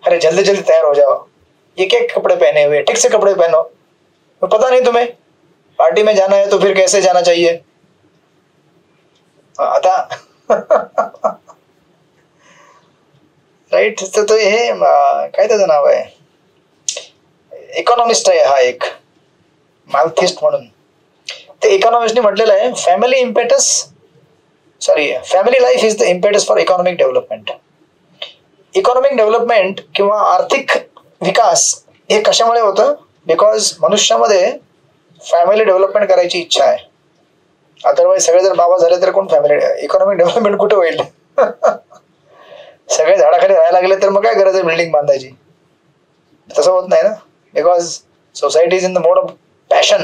अरे जल्दी जल्दी तैयार हो जाओ, ये क्या कपड़े पहने हुए, ठीक से कपड़े पहनो, तो पता नहीं तुम्हें पार्टी में जाना है तो फिर कैसे जाना चाहिए. आता राईट. तर हे काय त्याचं नाव आहे, इकॉनॉमिस्ट आहे हा एक, माल्थिस्ट म्हणून. ते इकॉनॉमिस्टने म्हटलेलं आहे, family life is the impetus for economic development. Economic development किंवा आर्थिक विकास हे कशामुळे होतं, बिकॉज मनुष्यामध्ये फॅमिली डेव्हलपमेंट करायची इच्छा आहे. अदरवाईज सगळे जर बाबा झाले तर कोण फॅमिली इकॉनॉमिक डेव्हलपमेंट कुठे होईल. सगळे झाडाखाली राहायला लागले तर मग काय गरज आहे बिल्डिंग बांधायची, तसं होत नाही ना, because society is in the mode of passion.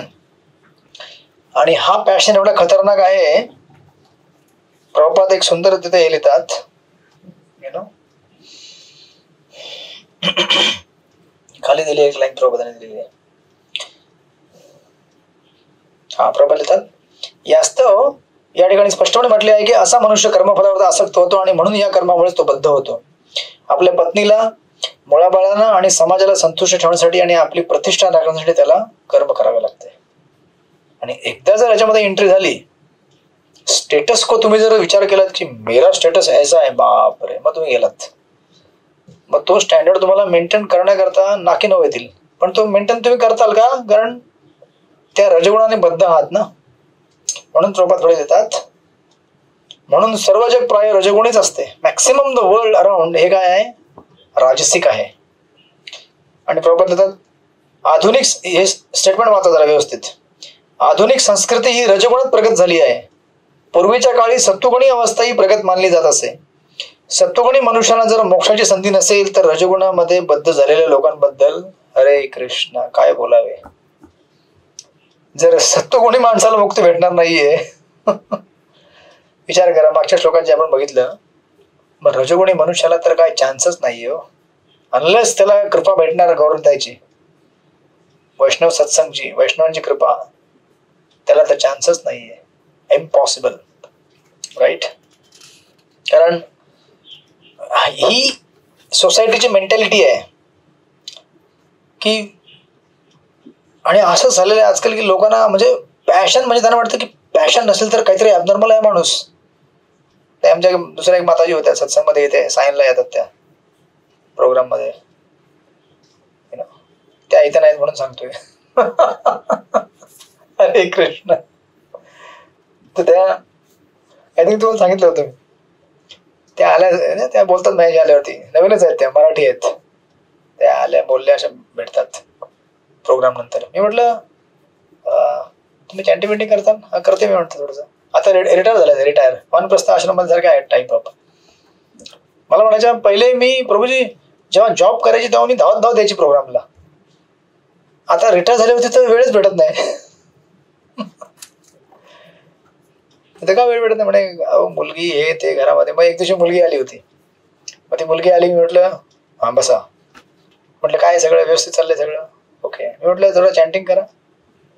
आणि हा पॅशन एवढा खतरनाक आहे, प्रभुपाद एक सुंदर तिथे हे लिहितात, यु नो, खाली दिली एक लाईन प्रभुपादाने दिलेली आहे. हा प्रभुपाद लिहितात, यास्तव या ठिकाणी स्पष्टपणे म्हटले आहे की असा मनुष्य कर्मफलावर आसक्त होतो आणि म्हणून या कर्मामुळे तो बद्ध होतो. आपल्या पत्नीला, मुलाबाळांना आणि समाजाला संतुष्ट ठेवण्यासाठी आणि आपली प्रतिष्ठा राखण्यासाठी त्याला कर्म करावे लागते. आणि एकदा जर याच्यामध्ये एंट्री झाली, स्टेटस को तुम्ही जर विचार केलात की मेरा स्टेटस ऐसा आहे, बापरे, मग तुम्ही गेलात. मग तो स्टँडर्ड तुम्हाला मेंटेन करण्याकरता नाकी नऊ येतील, पण तो मेंटेन तुम्ही करताल का, कारण त्या रजगुणाने बद्ध आहात ना. म्हणून प्रभुपाद थोडे देतात, म्हणून सर्व जग प्राय रजगुणीच असते. मॅक्सिमम द वर्ल्ड अराउंड हे काय आहे, राजसिक आहे. आणि प्रभुपाद देतात, आधुनिक, हे स्टेटमेंट वाचा जरा व्यवस्थित, आधुनिक संस्कृती ही रजगुणात प्रगत झाली आहे. पूर्वीच्या काळी सत्वगुणी अवस्था ही प्रगत मानली जात असे. सत्वगुणी मनुष्याला जर मोक्षाची संधी नसेल तर रजगुणामध्ये बद्ध झालेल्या लोकांबद्दल हरे कृष्ण काय बोलावे. जर सत्वगुणी माणसाला मुक्ती भेटणार नाहीये विचार करा, मागच्या श्लोकात जे आपण बघितलं, मग रजोगुणी मनुष्याला तर काय चान्सच नाहीये हो, अनलेस त्याला कृपा भेटणार गौरवताची, वैष्णव सत्संगची, वैष्णवांची कृपा, त्याला तर चान्सच नाहीये, इम्पॉसिबल, राईट. कारण ही सोसायटीची मेंटॅलिटी आहे की, आणि असं झालेलं आहे आजकाल की लोकांना म्हणजे पॅशन म्हणजे त्यांना वाटतं की पॅशन नसेल तर काहीतरी ॲबनॉर्मल आहे माणूस. ते आमच्या दुसऱ्या एक माताजी होत्या सत्संगमध्ये, येते सायनला येतात त्या प्रोग्राममध्ये, त्या इथे नाहीत म्हणून सांगतोय हरे कृष्ण. तर त्या आय थिंक तुम्हाला सांगितलं होतं मी, त्या आल्या, त्या बोलतात मॅच आल्यावरती, नवीनच आहेत त्या, मराठी आहेत, त्या आल्या बोलल्या, अशा भेटतात प्रोग्राम नंतर. मी म्हटलं तुम्ही चॅन्टिंग बिंटिंग करता? करते मी म्हटलं थोडंसं. आता रिटायर झालं, रिटायर वानप्रस्थ आश्रमात सारखं आहे टाईप ऑफ. मला म्हणायच्या पहिले मी प्रभूजी जेव्हा जॉब करायची तेव्हा मी धावत द्यायची प्रोग्रामला, आता रिटायर झाल्यावरती तर वेळच भेटत नाही. तर का वेळ भेटत नाही म्हणे, मुलगी हे ते घरामध्ये. मग एक दिवशी मुलगी आली होती, मग ती मुलगी आली, मी म्हटलं हां बसा, म्हटलं काय सगळं व्यवस्थित चाललंय सगळं ओके. मी म्हटलं थोडं चॅन्टिंग करा.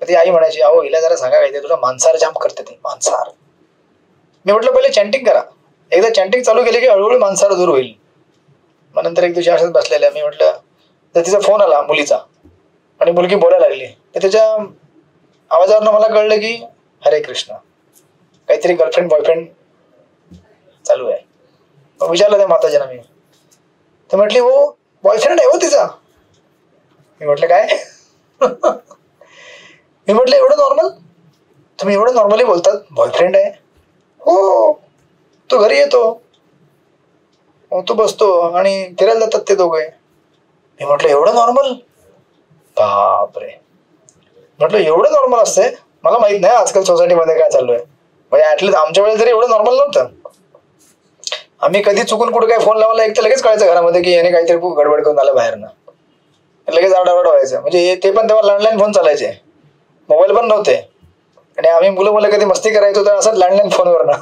मग ती आई म्हणायची, अहो हिला जरा सांगा काय, ते तुला मांसाहार जाम करते ते मांसाहार. मी म्हटलं पहिले चॅन्टिंग करा, एकदा चॅन्टिंग चालू केली की हळूहळू मांसाहार दूर होईल. मग नंतर एक दिवशी अशाच बसलेल्या, मी म्हटलं, तर तिचा फोन आला मुलीचा, आणि मुलगी बोलायला लागली. तर त्याच्या आवाजावरनं मला कळलं की हरे कृष्ण, काहीतरी गर्लफ्रेंड बॉयफ्रेंड चालू आहे. मग विचारलं त्या माताजींना मी, तर म्हटली हो बॉयफ्रेंड आहे हो तिचा. मी म्हटलं काय? मी म्हटलं एवढं नॉर्मल, तुम्ही एवढं नॉर्मली बोलतात, बॉयफ्रेंड आहे? हो, तो घरी येतो, तो बसतो आणि फिरायला जातात ते दोघे. मी म्हटलं एवढं नॉर्मल? बापरे. म्हटलं एवढं नॉर्मल असतंय? मला माहित नाही आजकाल सोसायटीमध्ये काय चालू आहे, म्हणजे ऍटलीस्ट आमच्या वेळेस तरी एवढं नॉर्मल नव्हतं. आम्ही कधी चुकून कुठे काय फोन लावला एक तर लगेच कळायचं घरामध्ये की याने काहीतरी गडबड करून आलं बाहेरनं, लगेच आरडाओरडा व्हायचं. म्हणजे ते पण तेव्हा लँडलाईन फोन चालायचे, मोबाईल पण नव्हते, आणि आम्ही मुलं कधी मस्ती करायचो तर असं लँडलाईन फोनवर ना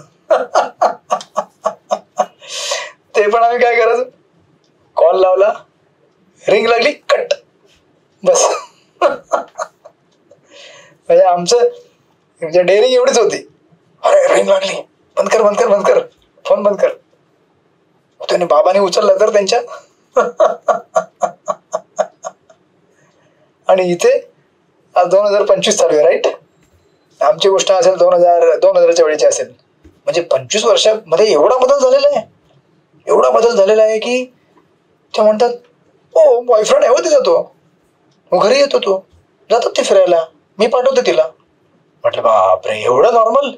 ते पण आम्ही काय करायचो, कॉल लावला, रिंग लागली, कट, बस. म्हणजे आमचं म्हणजे डेअरिंग एवढीच होती, अरे रिंग लागली, बंद कर बंद कर बंद कर, फोन बंद कर. त्याने बाबाने उचलला तर त्यांच्या आणि इथे आज 2025 चालू आहे, राईट. आमची गोष्ट असेल 2000च्या वेळेची असेल, म्हणजे 25 वर्षामध्ये एवढा बदल झालेला आहे, एवढा बदल झालेला आहे की ते म्हणतात हो बॉयफ्रेंड आहे हो तिचा, तो मग घरी येतो, तो जातात ते फिरायला, मी पाठवते तिला. म्हटलं बापरे एवढं नॉर्मल.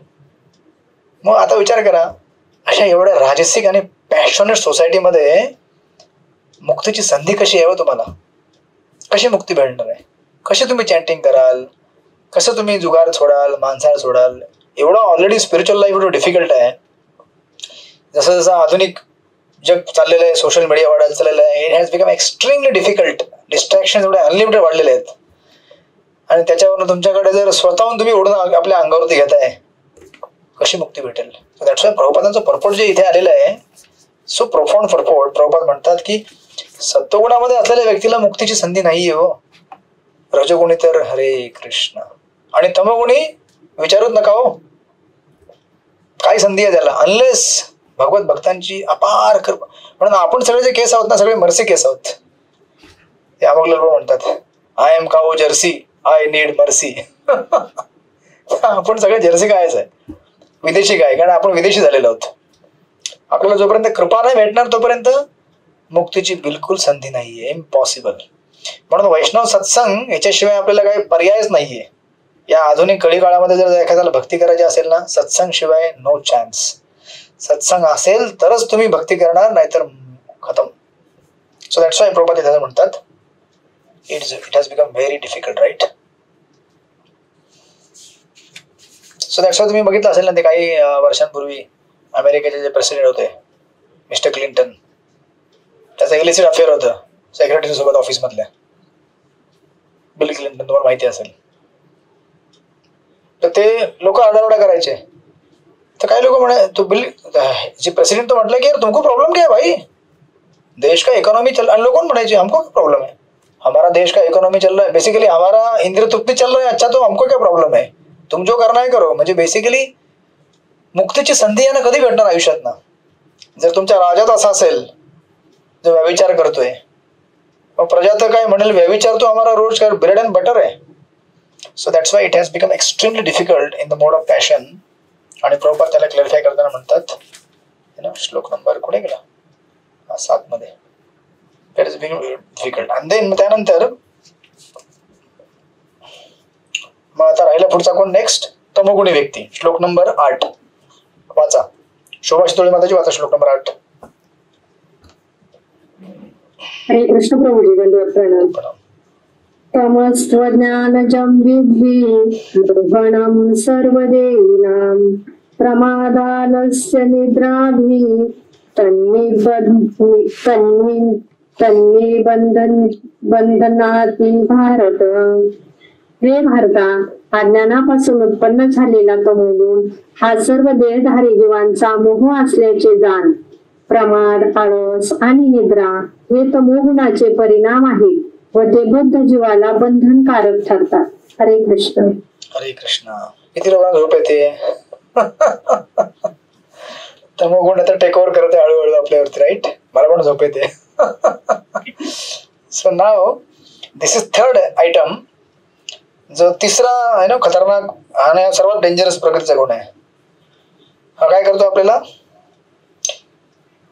मग आता विचार करा, अशा एवढ्या राजसिक आणि पॅशनेट सोसायटीमध्ये मुक्तीची संधी कशी आहे हो तुम्हाला? कशी मुक्ती भेटणार आहे? कशी तुम्ही चॅन्टिंग कराल? कसं तुम्ही जुगार सोडाल, मांसाहार सोडाल? एवढं ऑलरेडी स्पिरिच्युअल लाईफ एवढं डिफिकल्ट आहे. जसं जसं आधुनिक जग चाललेलं आहे, सोशल मीडिया वाढायला चाललेलं आहे, it has become extremely difficult. Distraction एवढे अनलिमिटेड वाढलेले आहेत, आणि त्याच्यावरून तुमच्याकडे जर स्वतःहून तुम्ही ओढून आपल्या अंगावरती घेताय, कशी मुक्ती भेटेल? दॅट्स वाय प्रभुपादांचं पर्पोट जे इथे आलेलं आहे, सो प्रोफाउंड पर्पोट. प्रभुपाद म्हणतात की सत्वगुणामध्ये असलेल्या व्यक्तीला मुक्तीची संधी नाहीये हो. रजोगुणी तर हरे कृष्ण, आणि तमोगुणी विचारूच नका हो, काय संधी आहे त्याला, अनलेस भगवत भक्तांची अपार कृपा. म्हणून आपण सगळे जे केस आहोत ना, सगळे मर्सी केस आहोत. ते अमोगला म्हणतात, I am cow jersey, I need mercy. आपण सगळे जर्सी गायच आहे, विदेशी गाय, कारण आपण विदेशी झालेलो आहोत. आपल्याला जोपर्यंत कृपा नाही भेटणार तोपर्यंत मुक्तीची बिलकुल संधी नाहीये, इम्पॉसिबल. म्हणून वैष्णव सत्संग याच्याशिवाय आपल्याला काही पर्यायच नाहीये. या आधुनिक कळीकाळामध्ये जर एखाद्याला भक्ती करायची असेल ना, सत्संग शिवाय नो चान्स. सत्संग असेल तरच तुम्ही भक्ती करणार, नाहीतर खतम. सो दॅट्स वाय प्रभुपाद म्हणतात it has become very difficult, right. So that's why तुम्ही बघितलं असेल ना, ते काही वर्षांपूर्वी अमेरिकेचे जे प्रेसिडेंट होते मिस्टर क्लिंटन, त्याचं इलिसिट अफेअर होतं सेक्रेटरी सोबत ऑफिसमधल्या, बिल क्लिंटन, तुम्हाला माहिती असेल. तर ते लोक आरडाओरडा करायचे. तर काही लोक म्हणे तो जी प्रेसिडेंट तो म्हटलं की यार तुमको प्रॉब्लम क्या है भाई, देश का इकोनॉमी चल, लोगों म्हणायचे हमको क्या प्रॉब्लम है, हमारा देश का इकोनॉमी चल रहा है, बेसिकली हमारा इंद्र तृप्ति चल रहा है, अच्छा तो हमको क्या प्रॉब्लेम है, तुम जो करना है करो. म्हणजे बेसिकली मुक्तीची संधी आहे ना कधी भेटणार आयुष्यात ना, जर तुमच्या राजात असा असेल जो व्यभिचार करतोय, मग प्रजा तर काय म्हणेल व्यभिचार तो हमारा रोज का ब्रेड अँड बटर आहे. So that's why it has become extremely difficult in the mode of passion. आणि प्रॉपर त्याला क्लॅरिफाय करताना म्हणतात श्लोक नंबर कुठे गेला, 7 मध्ये, दॅट इज डिफिकल्ट. आणि देन त्यानंतर मग आता राहिला पुढचा कोण नेक्स्ट, तमोगुणी व्यक्ती. श्लोक नंबर 8 वाचा, शोभा शितोळे माताजी वाचा श्लोक नंबर 8. हरे कृष्ण प्रभुजी, दंडवत प्रणाम. तमस्त्वज्ञानजं विद्धि दुर्गणं सर्वदेहिनां प्रमादालस्य निद्राभिः बंधनाति भारत. हे भारता, अज्ञानापासून उत्पन्न झालेला तमोगुण हा सर्व देहधारी जीवांचा मोह असल्याचे जाण. प्रमाद, आळस आणि निद्रा हे तमोगुणाचे परिणाम आहेत व ते बद्ध जीवाला बंधनकारक ठरतात. हरे कृष्ण. हरे कृष्ण. किती लोकांना झोप येते, तमोगुण आता टेक ओव्हर करते हळूहळू आपल्यावरती, राईट. मला पण झोप येते. So now this is third item. जो तिसरा आहे ना खतरनाक आणि सर्वात डेंजरस प्रकृतीचा गुण आहे. हा काय करतो आपल्याला,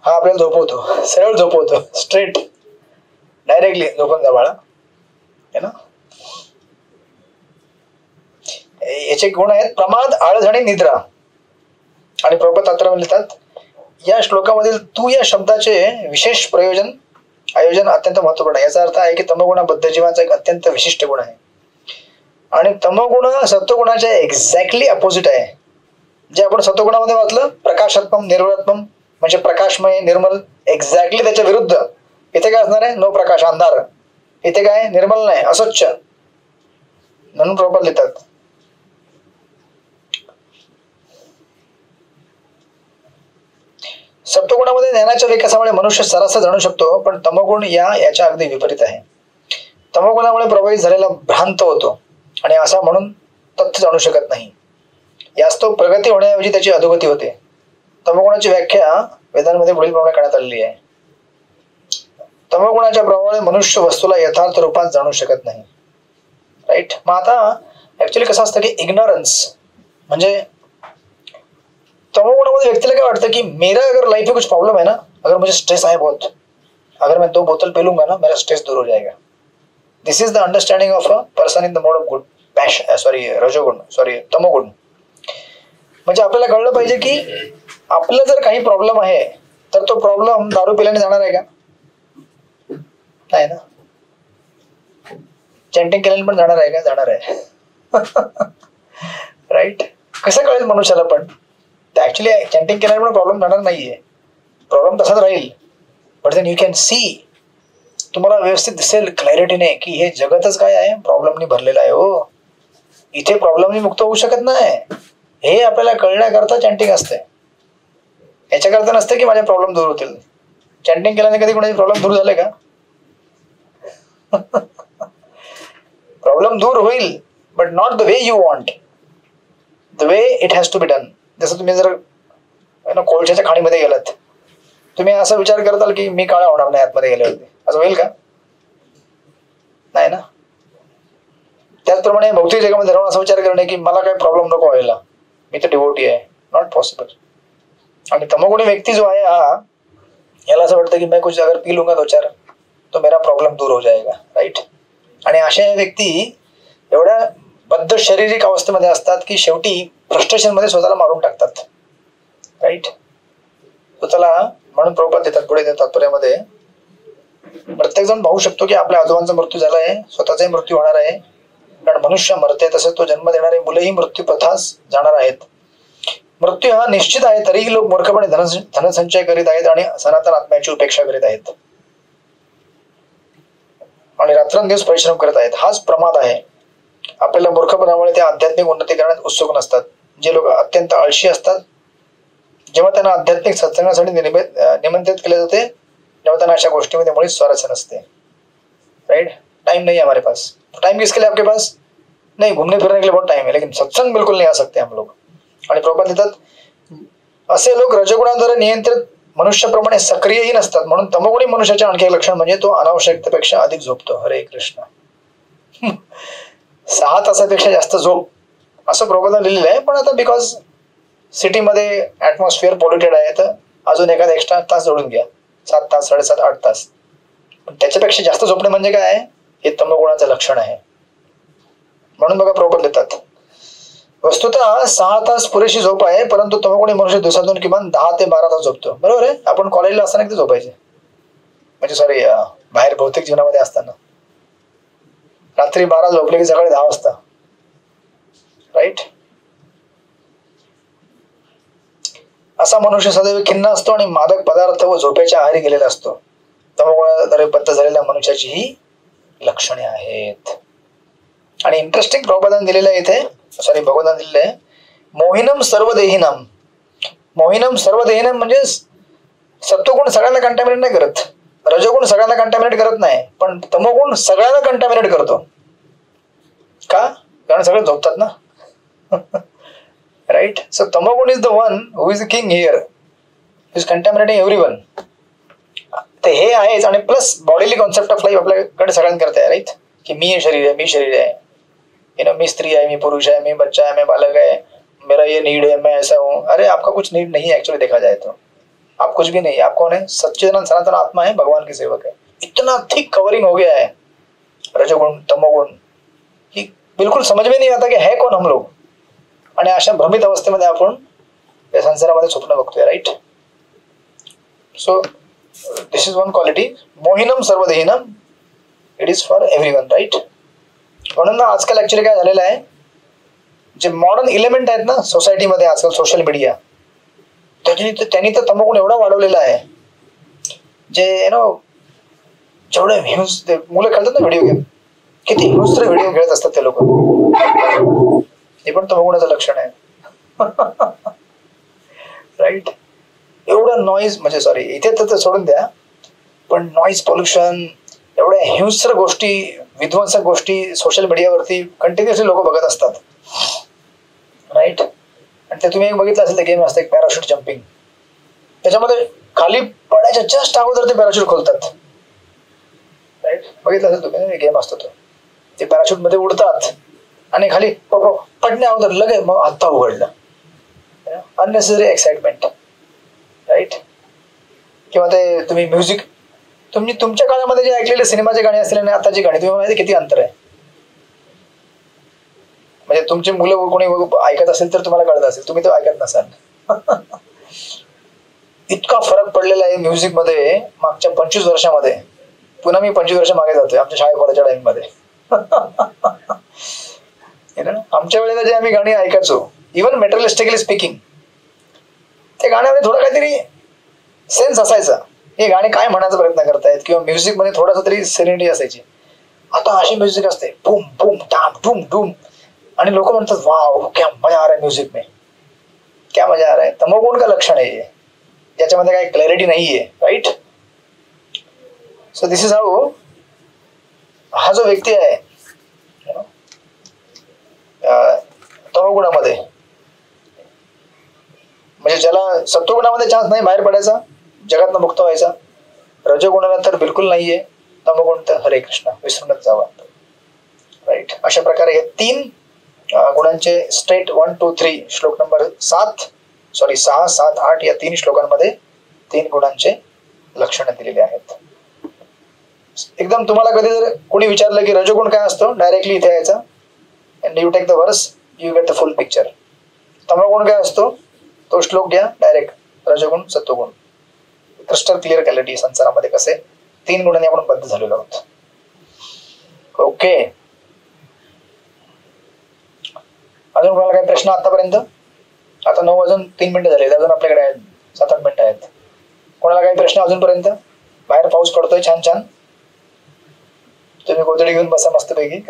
हा आपल्याला झोपवतो, सरळ झोपवतो, स्ट्रेट डायरेक्टली झोपून जा बाळा, है ना. याचे गुण आहेत प्रमाद, आळस आणि निद्रा. आणि प्रभुपाद तात्पर्य लिहितात या श्लोकामधील तू या शब्दाचे विशेष आयोजन अत्यंत महत्वपूर्ण आहे. याचा अर्थ आहे की तमोगुण हा बद्ध जीवांचा एक अत्यंत विशिष्ट गुण आहे आणि तमोगुण सत्वगुणाच्या एक्झॅक्टली अपोजिट आहे. जे आपण सत्वगुणामध्ये वाचलं प्रकाशात्मक निर्मलात्मक म्हणजे प्रकाशमय निर्मल, एक्झॅक्टली त्याच्या विरुद्ध इथे काय असणार आहे, नो प्रकाश, अंधार. इथे काय निर्मल नाही, अस्वच्छ. म्हणून प्रभुपाद लिहितात सत्वगुणामध्ये ज्ञानाच्या विकासामुळे मनुष्य सरासर जाणू शकतो, पण तमोगुण याच्या अगदी विपरीत आहे. तमोगुणामुळे प्रभावित झालेला भ्रांत होतो आणि असा म्हणून तथ्य जाणू शकत नाही. यास तो प्रगती होण्याऐवजी त्याची अधोगती होते. तमोगुणाची व्याख्या वेदांमध्ये पुढीलप्रमाणे करण्यात आलेली आहे. तमोगुणाच्या प्रभावामुळे मनुष्य वस्तूला यथार्थ रूपात जाणू शकत नाही, राईट. मग आता ऍक्च्युअली कसं असतं की इग्नोरन्स म्हणजे तमोगुणामध्ये व्यक्तीला काय वाटतं की मेरा अगर लाइफ में कुछ प्रॉब्लम है ना, अगर मुझे स्ट्रेस है बहुत, अगर मैं 2 बोतल पी लूंगा ना मेरा स्ट्रेस दूर हो जाएगा. This is the understanding of a person in the mode of good तमोगुण. म्हणजे आपल्याला कळलं पाहिजे की आपला जर काही प्रॉब्लेम आहे तर तो प्रॉब्लेम दारू पिल्याने जाणार आहे का, नाही ना. चॅन्टिंग केल्याने पण जाणार आहे का, जाणार आहे. राईट. कसं कळेल मनुष्याला पण ऍक्च्युली चॅन्टिंग केल्याने पण प्रॉब्लेम जाणार नाहीये, प्रॉब्लेम तसाच राहील. But then you can see, तुम्हाला व्यवस्थित दिसेल क्लॅरिटीने की हे जगतच काय आहे, प्रॉब्लेमनी भरलेलं आहे. हो, इथे प्रॉब्लेमनी मुक्त होऊ शकत नाही. हे आपल्याला कळण्याकरता चॅन्टिंग असते, याच्याकरता नसते की माझे प्रॉब्लेम दूर होतील. चॅन्टिंग केल्याने कधी कोणाचे प्रॉब्लेम दूर झाले का? प्रॉब्लेम दूर होईल, but not the way you want, the way it has to be done. जसं तुम्ही जर कोळशाच्या खाणीमध्ये गेलात, तुम्ही असा विचार करताल की मी काळा होणार नाही आतमध्ये गेल्यावरती, असं होईल का? नाही ना. त्याचप्रमाणे भौतिक जगामध्ये राहून असा विचार करणे की मला काही प्रॉब्लेम नको व्हायला, मी तर डिवोटी आहे, नॉट पॉसिबल. आणि तमोगुणी व्यक्ती जो आहे हा, याला असं वाटतं की मैं कुछ अगर पी लूंगा 2-4 तो मेरा प्रॉब्लेम दूर हो जाएगा, राईट. आणि अशा व्यक्ती एवढ्या बद्ध शारीरिक अवस्थेमध्ये असतात की शेवटी फ्रस्ट्रेशन मध्ये स्वतःला मारून टाकतात, राईट. स्वतःला म्हणून प्रभुपाद देतात पुढे त्या तात्पर्यामध्ये, प्रत्येक जण पाहू शकतो की आपल्या आजोबांचा मृत्यू झाला आहे, स्वतःचाही मृत्यू होणार आहे. कारण मनुष्य मरते, तसेच तो जन्म देणारे मुलंही मृत्यू पथास जाणार आहेत. मृत्यू हा निश्चित आहे, तरीही लोक मूर्खपणे धनसंचय करीत आहेत आणि सनातन आत्म्याची उपेक्षा करीत आहेत आणि रात्रंदिवस परिश्रम करत आहेत. हाच प्रमाद आहे आपल्याला मूर्खपणामुळे ते आध्यात्मिक उन्नती करण्यात उत्सुक नसतात. जे लोक अत्यंत आळशी असतात, जेव्हा त्यांना आध्यात्मिक सत्संगासाठी निमंत्रित केले जाते तेव्हा त्यांना अशा गोष्टीमध्ये मुळीच स्वारस्य नसते. राइट, टाइम नहीं है हमारे पास. टाइम किसके लिए आपके पास? नहीं, घूमने फिरने के लिए बहुत टाइम है, लेकिन सत्संग बिल्कुल नहीं आ सकते हम लोग. आणि प्रभुपाद लिहितात, असे लोक रजगुणाद्वारे नियंत्रित मनुष्याप्रमाणे सक्रियही नसतात, म्हणून तमोगुणी मनुष्याचे आणखी एक लक्षण म्हणजे तो अनावश्यकतेपेक्षा अधिक झोपतो. हरे कृष्ण. 6 तासापेक्षा जास्त झोप असं प्रबोधन लिहिलेलं आहे. पण आता बिकॉज सिटीमध्ये ॲटमॉस्फिअर पॉल्युटेड आहे तर अजून एखादा एक्स्ट्रा तास जोडून घ्या, 7 तास, 7.5, 8 तास. पण त्याच्यापेक्षा जास्त झोपणे म्हणजे काय आहे? हे तमोगुणाचं लक्षण आहे. म्हणून बघा प्रबोधन देतात, वस्तुतः 6 तास पुरेशी झोप आहे, परंतु तमोगुणी मनुष्य दिवसातून किमान 10 ते 12 तास झोपतो. बरोबर आहे. आपण कॉलेजला असताना किती झोपायचे, म्हणजे सॉरी बाहेर भौतिक जीवनामध्ये असताना रात्री 12 झोपले की सकाळी 10 वाजता. राईट. असा मनुष्य सदैव खिन्न असतो आणि मादक पदार्थ व झोपेच्या आहारी गेलेला असतो. तमोगुणाद्वारे बद्ध झालेल्या मनुष्याची ही लक्षणे आहेत. आणि इंटरेस्टिंग प्रबोधन दिलेलं आहे इथे, सॉरी भगवंतान दिलेलं आहे, मोहिनम सर्वदेहिनम. मोहिनम सर्वदेहिनम म्हणजे सत्वगुण सगळ्यांना कंटॅमिनेट नाही करत, रजोगुण सगळ्यांना कंटॅमिनेट करत नाही, पण तमोगुण सगळ्यांना कंटॅमिनेट करतो. का? कारण सगळे झोपतात ना. राईट. सो तमोगुण is the one who is the king here, is contaminating everyone. ते हे आहेच. आणि plus bodily concept of life आपल्याकडे सगळ्यांना करता आहे. राईट, कि मी शरीर है, मी शरीर है, मी स्त्री है, मी पुरुष है, मी बच्चा है, मैं बालक है, मेरा ये नीड है, मैं ऐसा हूँ. अरे आपका कुछ नीड नहीं है एक्चुअली, देखा जाए तो आप कुछ भी नहीं है. आप कौन है? सच्चिदानंद सनातन आत्मा है, भगवान के सेवक है. इतना थिक कवरिंग हो गया है रजोगुण तमोगुण कि बिल्कुल समझ में नहीं आता कि है कौन हम लोग. आणि अशा भ्रमित अवस्थेमध्ये आपण या संसारामध्ये स्वप्न बघतोय. Right. So this is one quality, मोहिनम सर्वदेहिनम. It is for everyone. Right. म्हणून ना आजकाल ऍक्च्युली काय झालेलं आहे, जे मॉडर्न इलेमेंट आहेत ना सोसायटीमध्ये आजकाल, सोशल मीडिया, त्यांनी तर तमोगुण एवढा वाढवलेला आहे. जे जेवढे व्ह्यूज ते मुलं खेळतात ना व्हिडिओ गेम, किती हिंस्त्र व्हिडिओ खेळत असतात ते लोक. हे पण तमोगुणाचं लक्षण आहे. राईट. एवढं नॉईज, म्हणजे सॉरी इथे तर सोडून द्या, पण नॉईज पोल्युशन, एवढ्या हिंस्र गोष्टी, विध्वंसक गोष्टी सोशल मीडियावरती कंटिन्युअसली लोक बघत असतात. राईट. आणि ते तुम्ही एक बघितलं असेल, ते गेम असतं एक पॅराशूट जम्पिंग, त्याच्यामध्ये खाली पडायच्या जस्ट अगोदर ते पॅराशूट खोलतात. राईट. बघितलं असेल तुम्ही, गेम असतो तो, ते पॅराशूट मध्ये उडतात आणि खाली पडण्या अगोदर लगेच मग आत्ता उघडलं. Unnecessary excitement. राईट. किंवा ते तुम्ही म्युझिक, तुम्ही तुमच्या काळामध्ये जे ऐकलेले सिनेमाचे गाणी असतील आणि आताची गाणी, तुम्ही माहिती किती अंतर आहे. म्हणजे तुमची मुलं कोणी ऐकत असेल तर तुम्हाला कळत असेल, तुम्ही तो ऐकत नसाल. इतका फरक पडलेला आहे म्युझिक मध्ये मागच्या 25 वर्षामध्ये. पुन्हा मी 25 वर्ष मागे जातोय आमच्या शाळे कॉलेजच्या टाइम मध्ये. आमच्या वेळेला जे आम्ही गाणी ऐकायचो, इव्हन मेटरलिस्टिकली स्पीकिंग, त्या गाण्यामध्ये थोडं काहीतरी सेन्स असायचा. हे गाणे काय म्हणायचा प्रयत्न करतायत, किंवा म्युझिक मध्ये थोडासा तरी सेरेनिटी असायची. आता अशी म्युझिक असते, बूम बूम टाम डूम डूम, आणि लोक म्हणतात वाव क्या मजा आ रहा है म्युझिक में, क्या मजा आ रहा है. तमोगुण का लक्षण आहे ज्याच्यामध्ये काही क्लॅरिटी नाहीये. Right. So this is how हा जो व्यक्ती आहे तमोगुणामध्ये, म्हणजे ज्याला सत्वगुणामध्ये चान्स नाही बाहेर पडायचा, जगातनं मुक्त व्हायचा, रजोगुणाला तर बिलकुल नाहीये, तमोगुण तर हरे कृष्ण विसरूनच जावा. राईट. अशा प्रकारे हे 3 गुणांचे स्टेट 1, 2, 3 श्लोक नंबर 6, 7, 8 या 3 श्लोकांमध्ये 3 गुणांचे लक्षणे दिलेले आहेत. एकदम तुम्हाला कधी जर कोणी विचारलं की रजोगुण काय असतो, डायरेक्टली इथे यायचा, अँड यू टेक द वर्स, you get the full picture. तमोगुण काय असतो तो श्लोक घ्या, डायरेक्ट रजोगुण सत्वगुण, क्रिस्टल क्लिअर क्लॅरिटी. संसारामध्ये कसे 3 गुणांनी आपण बद्ध झालेलो आहोत. ओके. अजून कोणाला काही प्रश्न आतापर्यंत? आता 9 वाजून 3 मिनिटं झाले, अजून आपल्याकडे आहेत 7-8 मिनिटं आहेत. कोणाला काही प्रश्न अजूनपर्यंत? बाहेर पाऊस पडतोय छान छान, तुम्ही गोधडी घेऊन बसा मस्तपैकी.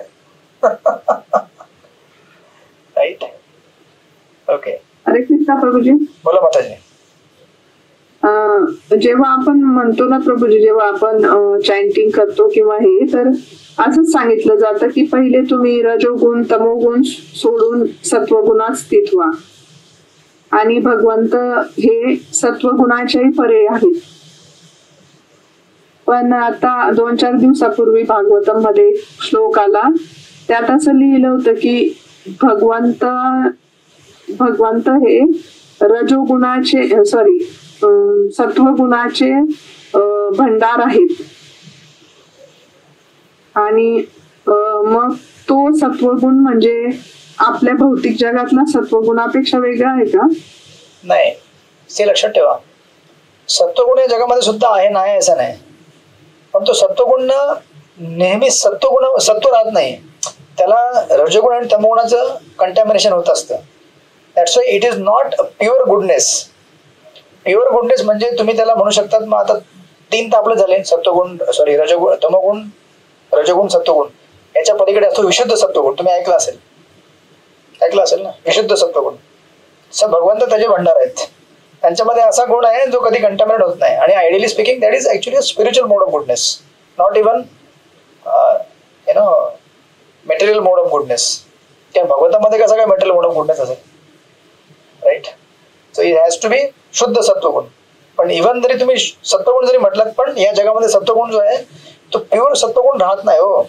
ओके, हरे कृष्णा प्रभूजी. बोला माताजी. जेव्हा आपण म्हणतो ना प्रभूजी, जेव्हा आपण चॅन्टिंग करतो किंवा हे, तर असंच सांगितलं जातं की पहिले तुम्ही रजोगुण तमोगुण सोडून सत्वगुणात स्थित व्हा, आणि भगवंत हे सत्वगुणाच्याही परे आहेत. पण आता 2-4 दिवसापूर्वी भागवतम मध्ये श्लोक आला, त्यात असं लिहिलं होतं की भगवंत हे रजोगुणाचे सत्वगुणाचे भंडार आहेत, आणि मग तो सत्वगुण म्हणजे आपल्या भौतिक जगातला सत्वगुणापेक्षा वेगळा आहे का? नाही, ते लक्षात ठेवा. सत्वगुण या जगामध्ये सुद्धा आहे, नाही असं नाही, पण तो सत्वगुण नेहमी सत्व राहत नाही, त्याला रजोगुण आणि तमोगुणाचं कंटॅमिनेशन होत असतं. That's why it is not a pure goodness. Pure goodness म्हणजे तुम्ही त्याला म्हणू शकतात, मग आता 3 तर आपले झाले, रजोगुण, तमोगुण, रजोगुण, सत्वगुण. याच्या पलीकडे असतो विशुद्ध सत्वगुण. तुम्ही ऐकलं असेल ना, विशुद्ध सत्वगुण. भगवंत त्याचे भंडार आहेत, त्यांच्यामध्ये असा गुण आहे जो कधी कंटॅमिनेट होत नाही, आणि ideally speaking that is actually a spiritual mode of goodness, not even material mode of goodness. त्या भगवंतामध्ये कसं काय मटेरियल मोड ऑफ गुडनेस असेल, right? So it has to be शुद्ध सत्वगुण. पण इव्हन जरी तुम्ही सत्वगुण जरी म्हटलात, पण या जगामध्ये सत्वगुण जो आहे तो प्युअर सत्वगुण राहत नाही हो,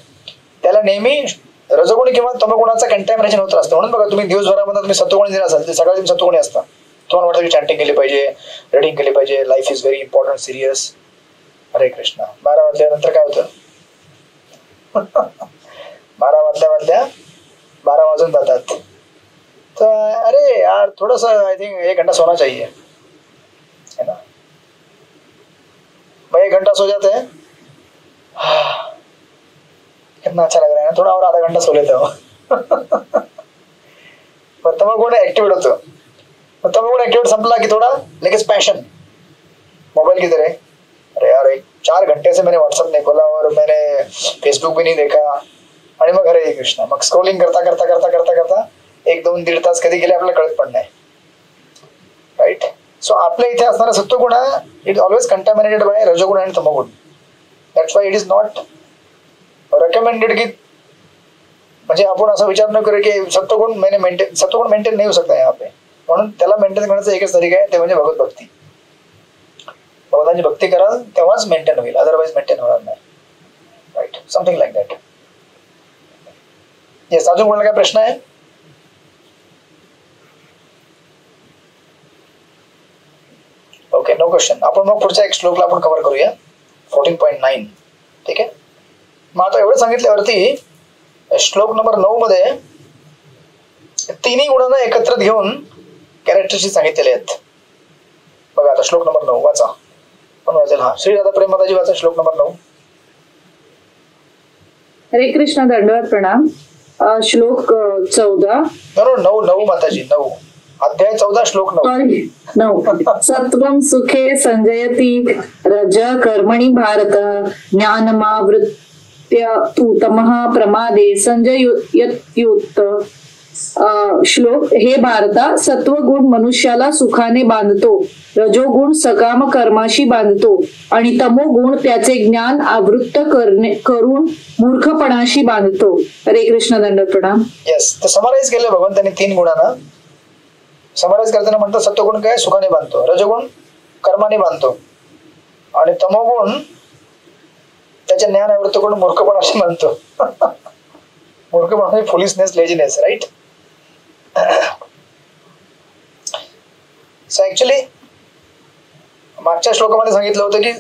त्याला नेहमी रजगुण किंवा तमगुणाचा कंटॅमिनेशन होत असतं. म्हणून बघा, तुम्ही दिवसभरामध्ये तुम्ही सत्वगुणी जर असाल, ते सगळ्या तुम्ही सत्वगुणी असता, तुम्हाला वाटतं की चॅन्टिंग केली पाहिजे, रिडिंग केली पाहिजे, life is very important, serious. हरे कृष्णा. 12 वाजल्यानंतर काय होतं? 12 वाजल्या 12 वाजून जातात. तो अरे यार थोड़ा सा आई थिंक 1 घंटा सोना चाहिए, है ना. भाई 1 घंटा सो जाते हैं, कितना अच्छा लग रहा है ना, थोड़ा और आधा घंटा सो लेते हो. तमगुण ऍक्टिवेट होतो. तमगुण ऍक्टिवेट संपला की थोड़ा लगेच पैशन मोबाइल की तरह. अरे यार 4 घंटे से मैंने व्हाट्सएप नहीं खोला और मैंने फेसबुक भी नहीं देखा, आणि मग हरे कृष्णा, मग स्क्रोलिंग करता करता करता करता करता 1-2-1.5 तास कधी गेले आपल्याला कळत पण नाही, राईट. सो आपल्या इथे असणारा सत्वगुण इट ऑलवेज कंटॅमिनेटेड बाय रजोगुण आणि तमोगुण. That's why it is not recommended की, म्हणजे आपण असा विचार न करू की सत्वगुण मेंटेन नाही होऊ शकता यहाँ पे. म्हणून त्याला मेंटेन करण्याचा एकच तरीका आहे, ते म्हणजे भगवत भक्ती. भगवंताची भक्ती कराल तेव्हाच मेंटेन होईल, अदरवाईज मेंटेन होणार नाही, right. Something like that. Yes, अजून कोणाला काय प्रश्न आहे? Okay, no question. आपण मग पुढच्या एक श्लोकला आपण कव्हर करूया, 14.9. ठीक आहे. मग आता एवढं सांगितल्यावरती श्लोक नंबर 9 मध्ये 3 गुणांना एकत्रित घेऊन कॅरेक्टरिस्टिक सांगितलेले आहेत. बघा आता श्लोक नंबर 9 वाचा. पण वाचेल? हा, श्री राधा प्रेम माताजी वाचा श्लोक नंबर 9. हरे कृष्ण, दंडवत प्रणाम. श्लोक 14. 9 माताजी, 9 अध्याय 14 श्लोक 9. सत्वं सुखे संजयति रज कर्मणि भारत ज्ञानमावृत्य तु तमः प्रमादे संजयत्युत. श्लोक: हे भारता, सत्वगुण मनुष्याला सुखाने बांधतो, रजोगुण सकाम कर्माशी बांधतो आणि तमोगुण त्याचे ज्ञान आवृत्त करून मूर्खपणाशी बांधतो. हरे कृष्ण, दंडवत प्रणाम. येस, तर समराईज केलं भगवंतांनी 3 गुणांना. समराईज करताना म्हणतात सत्वगुण काय? सुखाने बांधतो, रजोगुण कर्माने बांधतो, आणि तमोगुण त्याचे ज्ञान आवृत्त करून मूर्खपणाशी बांधतो. मूर्खपणा म्हणजे foolishness, laziness, right. So actually मागच्या श्लोकामध्ये सांगितलं होतं की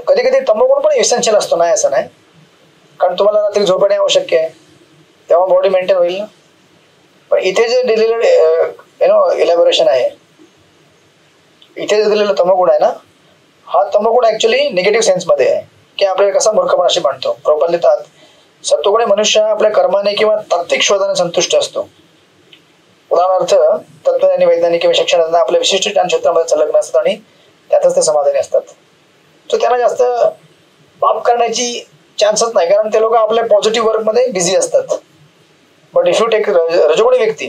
कधी कधी तमोगुण पण इसेन्शियल असतो, नाही असं नाही. कारण तुम्हाला रात्री झोपणे आवश्यक आहे, तेव्हा बॉडी मेंटेन होईल ना. पण इथे जे दिलेलं इलॅबोरेशन आहे, इथे जे दिलेलं तमोगुण आहे ना, हा तमोगुण ऍक्च्युली निगेटिव्ह सेन्समध्ये आहे की आपल्याला कसा मूर्खपणाशी बांधतो. प्रॉपरली सत्वगुणी मनुष्य आपल्या कर्माने किंवा तात्विक शोधाने संतुष्ट असतो. उदाहरणार्थ तत्वज्ञानी, वैज्ञानिक किंवा शिक्षणात आपल्या विशिष्ट ज्ञान क्षेत्रामध्ये संलग्न असतात आणि त्यातच ते समाधानी असतात. तर त्यांना जास्त पाप करण्याची चान्सच नाही, कारण ते लोक आपल्या पॉझिटिव्ह वर्कमध्ये बिझी असतात. बट इफ यू टेक रजोगुणी व्यक्ती,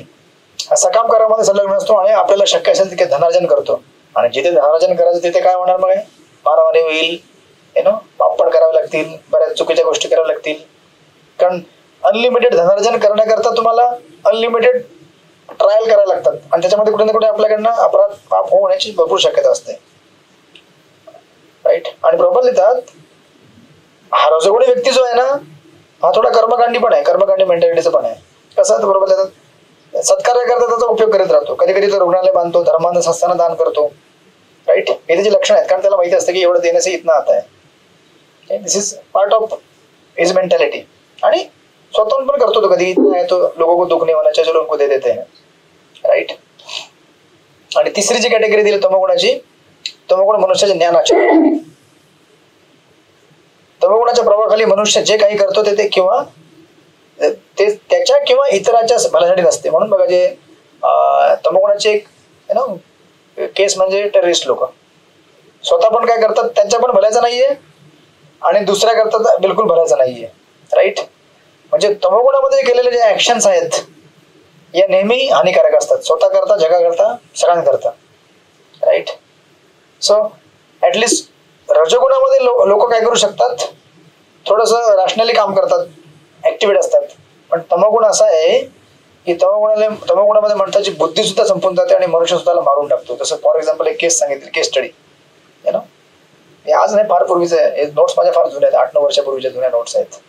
सकाम कर्मामध्ये संलग्न असतो आणि आपल्याला शक्य असेल तिथे धनार्जन करतो. आणि जिथे धनार्जन करायचं तिथे काय होणार मग? मारामारी होईल, पाप पण करावे लागतील, बऱ्याच चुकीच्या गोष्टी कराव्या लागतील. कारण अनलिमिटेड धनार्जन करण्याकरता तुम्हाला अनलिमिटेड ट्रायल करायला लागतात आणि त्याच्यामध्ये कुठे ना कुठे आपल्याकडनं अपराध पाप होण्याची भरपूर शक्यता असते. राईट. आणि बरोबर लिहितात हा रजोगुणी व्यक्ती जो आहे ना हा थोडा कर्मकांडी पण आहे, कर्मकांडी मेंटॅलिटीचा पण आहे. कसं बरोबर लिहितात सत्कार्य करता त्याचा उपयोग करीत राहतो. कधी कधी तो रुग्णालय बांधतो, धर्मांध संस्थांना दान करतो. राईट. हे त्याची लक्षणं आहेत कारण त्याला माहिती असतं की एवढं देणं से इतना आता है. This is part of his mentality. आणि स्वतःहून पण करतो तो कधी इतना है तो लोगों को दुख नहीं होना चाहिए जो उनको दे देते हैं. राईट. आणि तिसरी जी कॅटेगरी दिली तमोगुणाची, तमोगुण मनुष्याच्या ज्ञानाचे. तमोगुणाच्या प्रभावाखाली मनुष्य जे काही करतो ते किंवा ते त्याच्या किंवा इतराच्या भल्यासाठी नसते. म्हणून बघा जे तमोगुणाचे एक केस म्हणजे टेररिस्ट लोक स्वतः पण काय करतात त्यांच्या पण भल्याचं नाहीये आणि दुसऱ्या करतात बिलकुल भल्याचं नाहीये. राईट. म्हणजे तमोगुणामध्ये केलेले जे ऍक्शन्स आहेत या नेहमी हानिकारक असतात, स्वतः करता, जगाकरता, सगळ्यांकरता. राईट. सो ऍटलिस्ट रजोगुणामध्ये लोक काय करू शकतात, थोडंसं रॅशनली काम करतात, ऍक्टिव्हेट असतात. पण तमोगुण असा आहे की तमोगुणामध्ये माणसाची बुद्धी सुद्धा संपून जाते आणि मनुष्य सुद्धा मारून टाकतो. जसं फॉर एक्झाम्पल एक केस सांगितली, केस स्टडी. हे आज नाही, फार पूर्वीचं आहे. नोट्स माझ्या फार जुन्या आहेत, 8-9 वर्षापूर्वीच्या जुन्या नोट्स आहेत.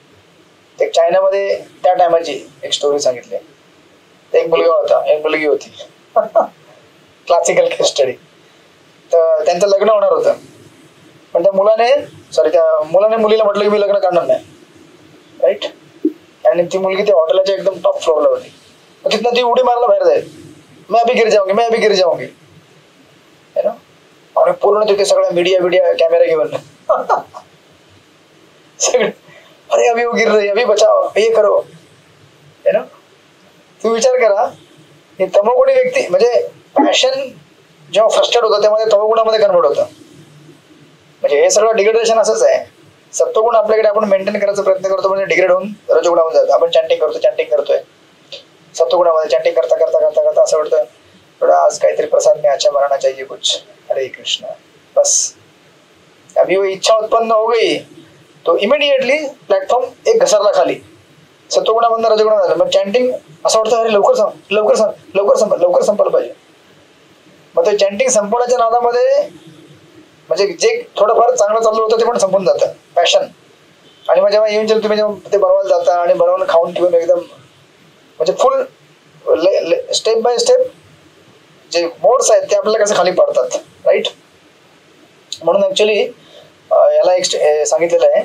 ते चायनामध्ये त्या टायमाची एक स्टोरी सांगितली. एक मुलगा होता, एक मुलगी होती. क्लासिकल केस स्टडी. तर त्यांचं लग्न होणार होतं पण त्या मुलाने मुलीला म्हटलं की मी लग्न करणार नाही. राईट. आणि ती मुलगी त्या हॉटेलच्या एकदम टॉप फ्लोअरला होती. तिथनं ती उडी मारायला बाहेर जाईल, मैं अभी गिर जाऊंगी. आणि पूर्ण तिथे सगळ्या मीडिया कॅमेरा घेऊन सगळे अरे अभी वो गिर रही, अभी बचाओ, ये करो. तुम्ही विचार करा हे तमोगुणी व्यक्ती म्हणजे पॅशन जेव्हा फ्रस्ट्रेट होतं तेव्हा ते तमोगुणामध्ये कन्वर्ट होतं. म्हणजे हे सगळं डिग्रेडेशन असंच आहे. सत्वगुण आपल्याकडे आपण मेंटेन करायचा प्रयत्न करतो म्हणजे डिग्रेड होऊन रजोगुणावर जातो. आपण चॅन्टिंग करतोय सत्वगुणामध्ये, चॅन्टिंग करता करता असं वाटतं थोडा आज काहीतरी प्रसाद में अच्छा बनाना चाहिए कुछ, हरे कृष्ण, बस. अभी वो इच्छा उत्पन्न हो गई तो इमिडिएटली प्लॅटफॉर्म एक घसरला खाली. सत्वगुणामधून रजोगुणा झालं मग चॅन्टिंग असं वाटतं अरे लवकर संपलं पाहिजे. मग ते चॅन्टिंग संपवण्याच्या नादामध्ये म्हणजे जे थोडंफार चांगलं चाललं होतं ते पण संपून जातं पॅशन. आणि मग जेव्हा येऊन तुम्ही जेव्हा ते बनवायला जाता आणि बनवून खाऊन ठेवून एकदम म्हणजे फुल स्टेप बाय स्टेप जे मोड्स आहेत ते आपल्याला कसं खाली पडतात. राईट. म्हणून ऍक्च्युली याला एक सांगितलेलं आहे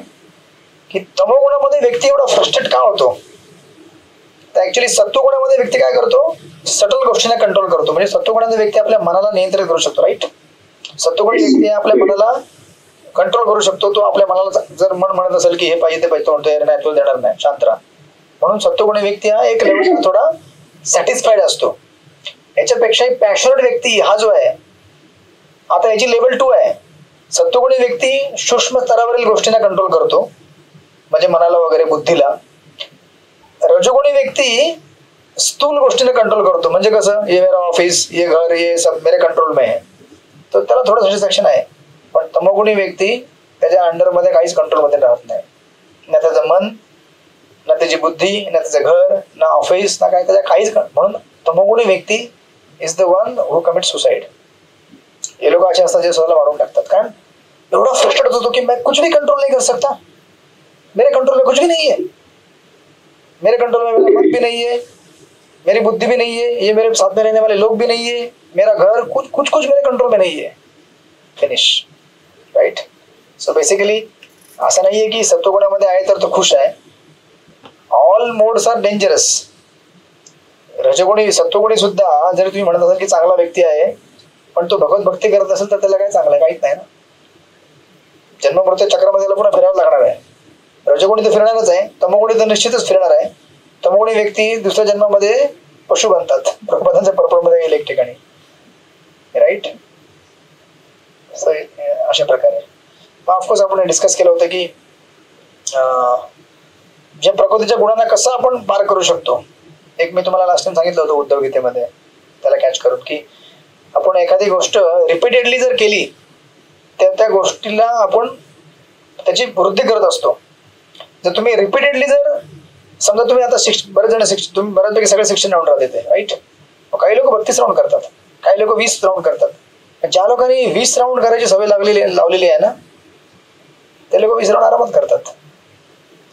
की तमोगुणामध्ये व्यक्ती एवढा फ्रस्ट्रेट का होतो, तर ऍक्च्युली सत्वगुणामध्ये व्यक्ती काय करतो, सटल गोष्टींना कंट्रोल करतो. म्हणजे सत्वगुणामध्ये व्यक्ती आपल्या मनाला नियंत्रित करू शकतो. राईट. सत्वगुणी व्यक्ती आपल्या मनाला कंट्रोल करू शकतो. तो आपल्या मनाला जर मन म्हणत असेल की हे पाहिजे ते पाहिजे, तो म्हणतो नाही तुला देणार नाही, शांत राहा. म्हणून सत्वगुणी व्यक्ती हा एक लेवल थोडा सॅटिस्फाईड असतो. याच्यापेक्षाही पॅशनेट व्यक्ती हा जो आहे आता याची लेवल 2 आहे. सत्वगुणी व्यक्ती सूक्ष्म स्तरावरील गोष्टींना कंट्रोल करतो म्हणजे मनाला वगैरे, बुद्धीला. रजोगुणी व्यक्ती स्थूल गोष्टींना कंट्रोल करतो म्हणजे कसं, ये मेरा ऑफिस, ये घर, ये सब मेरे कंट्रोल में है, तर त्याला थोडं सॅटिस्फॅक्शन आहे. पण तमोगुणी व्यक्ती त्याच्या अंडरमध्ये काहीच कंट्रोलमध्ये राहत नाही. ना त्याचं मन, ना त्याची बुद्धी, ना त्याचं घर, ना ऑफिस, ना काय त्याच्या काहीच. म्हणून तमोगुणी व्यक्ती is the one who commit suicide. हे लोक असे असतात जे स्वतःला मारून टाकतात. कारण एवढा फ्रस्ट्रेट होतो की मैं कुछ भी कंट्रोल नहीं कर सकता, मेरे कंट्रोल में कुछ भी नहीं है, मेरे कंट्रोल में मेरा मन भी नहीं है, मेरी बुद्धि भी नहीं है, ये मेरे साथ में रहने वाले लोग भी नहीं है, मेरा घर, कुछ मेरे कंट्रोल में नहीं है. फिनिश. राइट. सो बेसिकली असं नाहीये की सत्वगुणामध्ये आहे तर तो खुश आहे. All modes are dangerous. रजगुणी सत्वगुणी सुद्धा जरी तुम्ही म्हणत असाल की चांगला व्यक्ती आहे पण तो भगवत भक्ती करत असेल तर त्याला काय चांगलं आहे, काहीच नाही ना. जन्ममृत्यू चक्रामध्ये त्याला पुन्हा फिरावं लागणार आहे. रजगुणी तर फिरणारच आहे, तमोगुणी तर निश्चितच फिरणार आहे. तमोगुणी व्यक्ती दुसऱ्या जन्मामध्ये पशु बनतात, प्रबोधांच्या पर्पलमध्ये गेले एक ठिकाणी. राईट. अशा प्रकारे ऑफकोर्स आपण डिस्कस केलं होतं की ज्या प्रकृतीच्या गुणांना कसं आपण पार करू शकतो. एक मी तुम्हाला लास्ट टाइम सांगितलं होतं उद्धव गीतेमध्ये, त्याला कॅच करून, की आपण एखादी गोष्ट रिपीटेडली जर केली तर त्या गोष्टीला आपण त्याची वृद्धी करत असतो. जर तुम्ही रिपीटेडली जर समजा तुम्ही आता बरेच जण तुम्ही बऱ्याचपैकी सगळे 16 राऊंड राहते राईट, काही लोक 32 राऊंड करतात, काही लोक 20 राऊंड करतात. ज्या लोकांनी 20 राऊंड करायची सवय लावलेली आहे ना ते लोक 20 राऊंड आरामात करतात.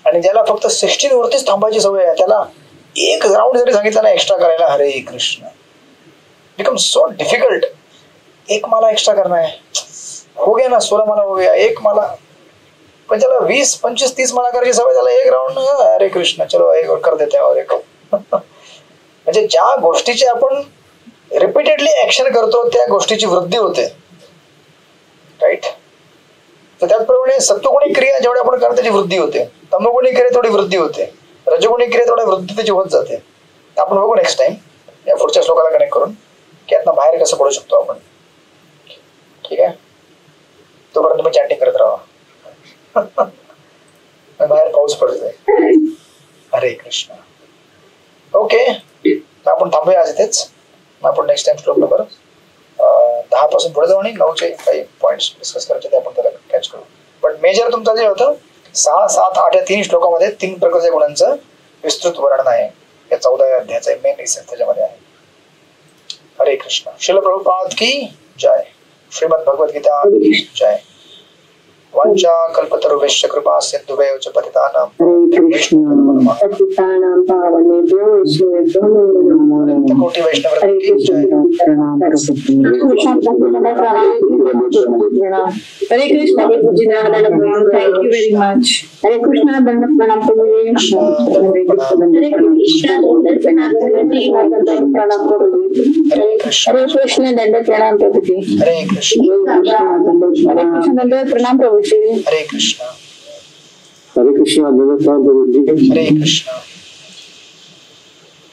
आणि ज्याला फक्त 16 वरतीच थांबायची सवय आहे त्याला एक राऊंड जरी सांगितलं ना एक्स्ट्रा करायला, हरे कृष्ण, बिकम सो डिफिकल्ट. एक माला एक्स्ट्रा करना है, हो गया ना 16 माला हो गया, एक माला. पण त्याला 20, 25, 30 माला करायची सवय, त्याला एक राऊंड हरे कृष्ण चलो एक और कर देते हैं और एक. म्हणजे ज्या गोष्टीची आपण रिपीटेडली ऍक्शन करतो त्या गोष्टीची वृद्धी होते राईट. तर त्याचप्रमाणे सत्वगुणी क्रिया जेवढी आपण करतो त्याची वृद्धी होते, तमोगुणी क्रिया थोडी वृद्धी होते, रजगुणी क्रिया थोडी वृद्धी त्याची होत जाते. आपण बघू नेक्स्ट टाइम या पुढच्या श्लोकाला कनेक्ट करून की यातनं बाहेर कसं पडू शकतो आपण. ठीक आहे, तोपर्यंत तुम्ही चॅटिंग करत राहा. बाहेर पाऊस पडतोय. हरे कृष्ण. ओके, आपण थांबूया आज इथेच. आपण नेक्स्ट टाइम श्लोक नंबर 10 पासून पुढे जाऊ आणि 9चे काही पॉइंट्स डिस्कस करायचे ते आपण त्याला कॅच करू. पण मेजर तुमचं जे होतं 6, 7, 8 या 3 श्लोकामध्ये 3 प्रकारच्या गुणांचं विस्तृत वर्णन आहे. या 14व्या अध्यायाचा मेन रिसेंट त्याच्यामध्ये आहे. हरे कृष्ण. श्रील प्रभुपाद की जय. श्रीमद् भगवद गीता जय. वांछा कल्पतरुभ्यश्च कृपा सिन्धुभ्यो च पतितानां कोटि वैष्णववृंद की जय. हरे Krishna. Thank you very much. हरे कृष्ण. दंडवत प्रणाम प्रभुजी. हरे कृष्ण. दंडवत प्रणाम प्रभुजी. हरे कृष्ण. दंडवत प्रणाम प्रभुजी. हरे कृष्ण. दंडवत प्रणाम प्रभुजी. हरे कृष्ण. हरे कृष्ण. हरे कृष्ण.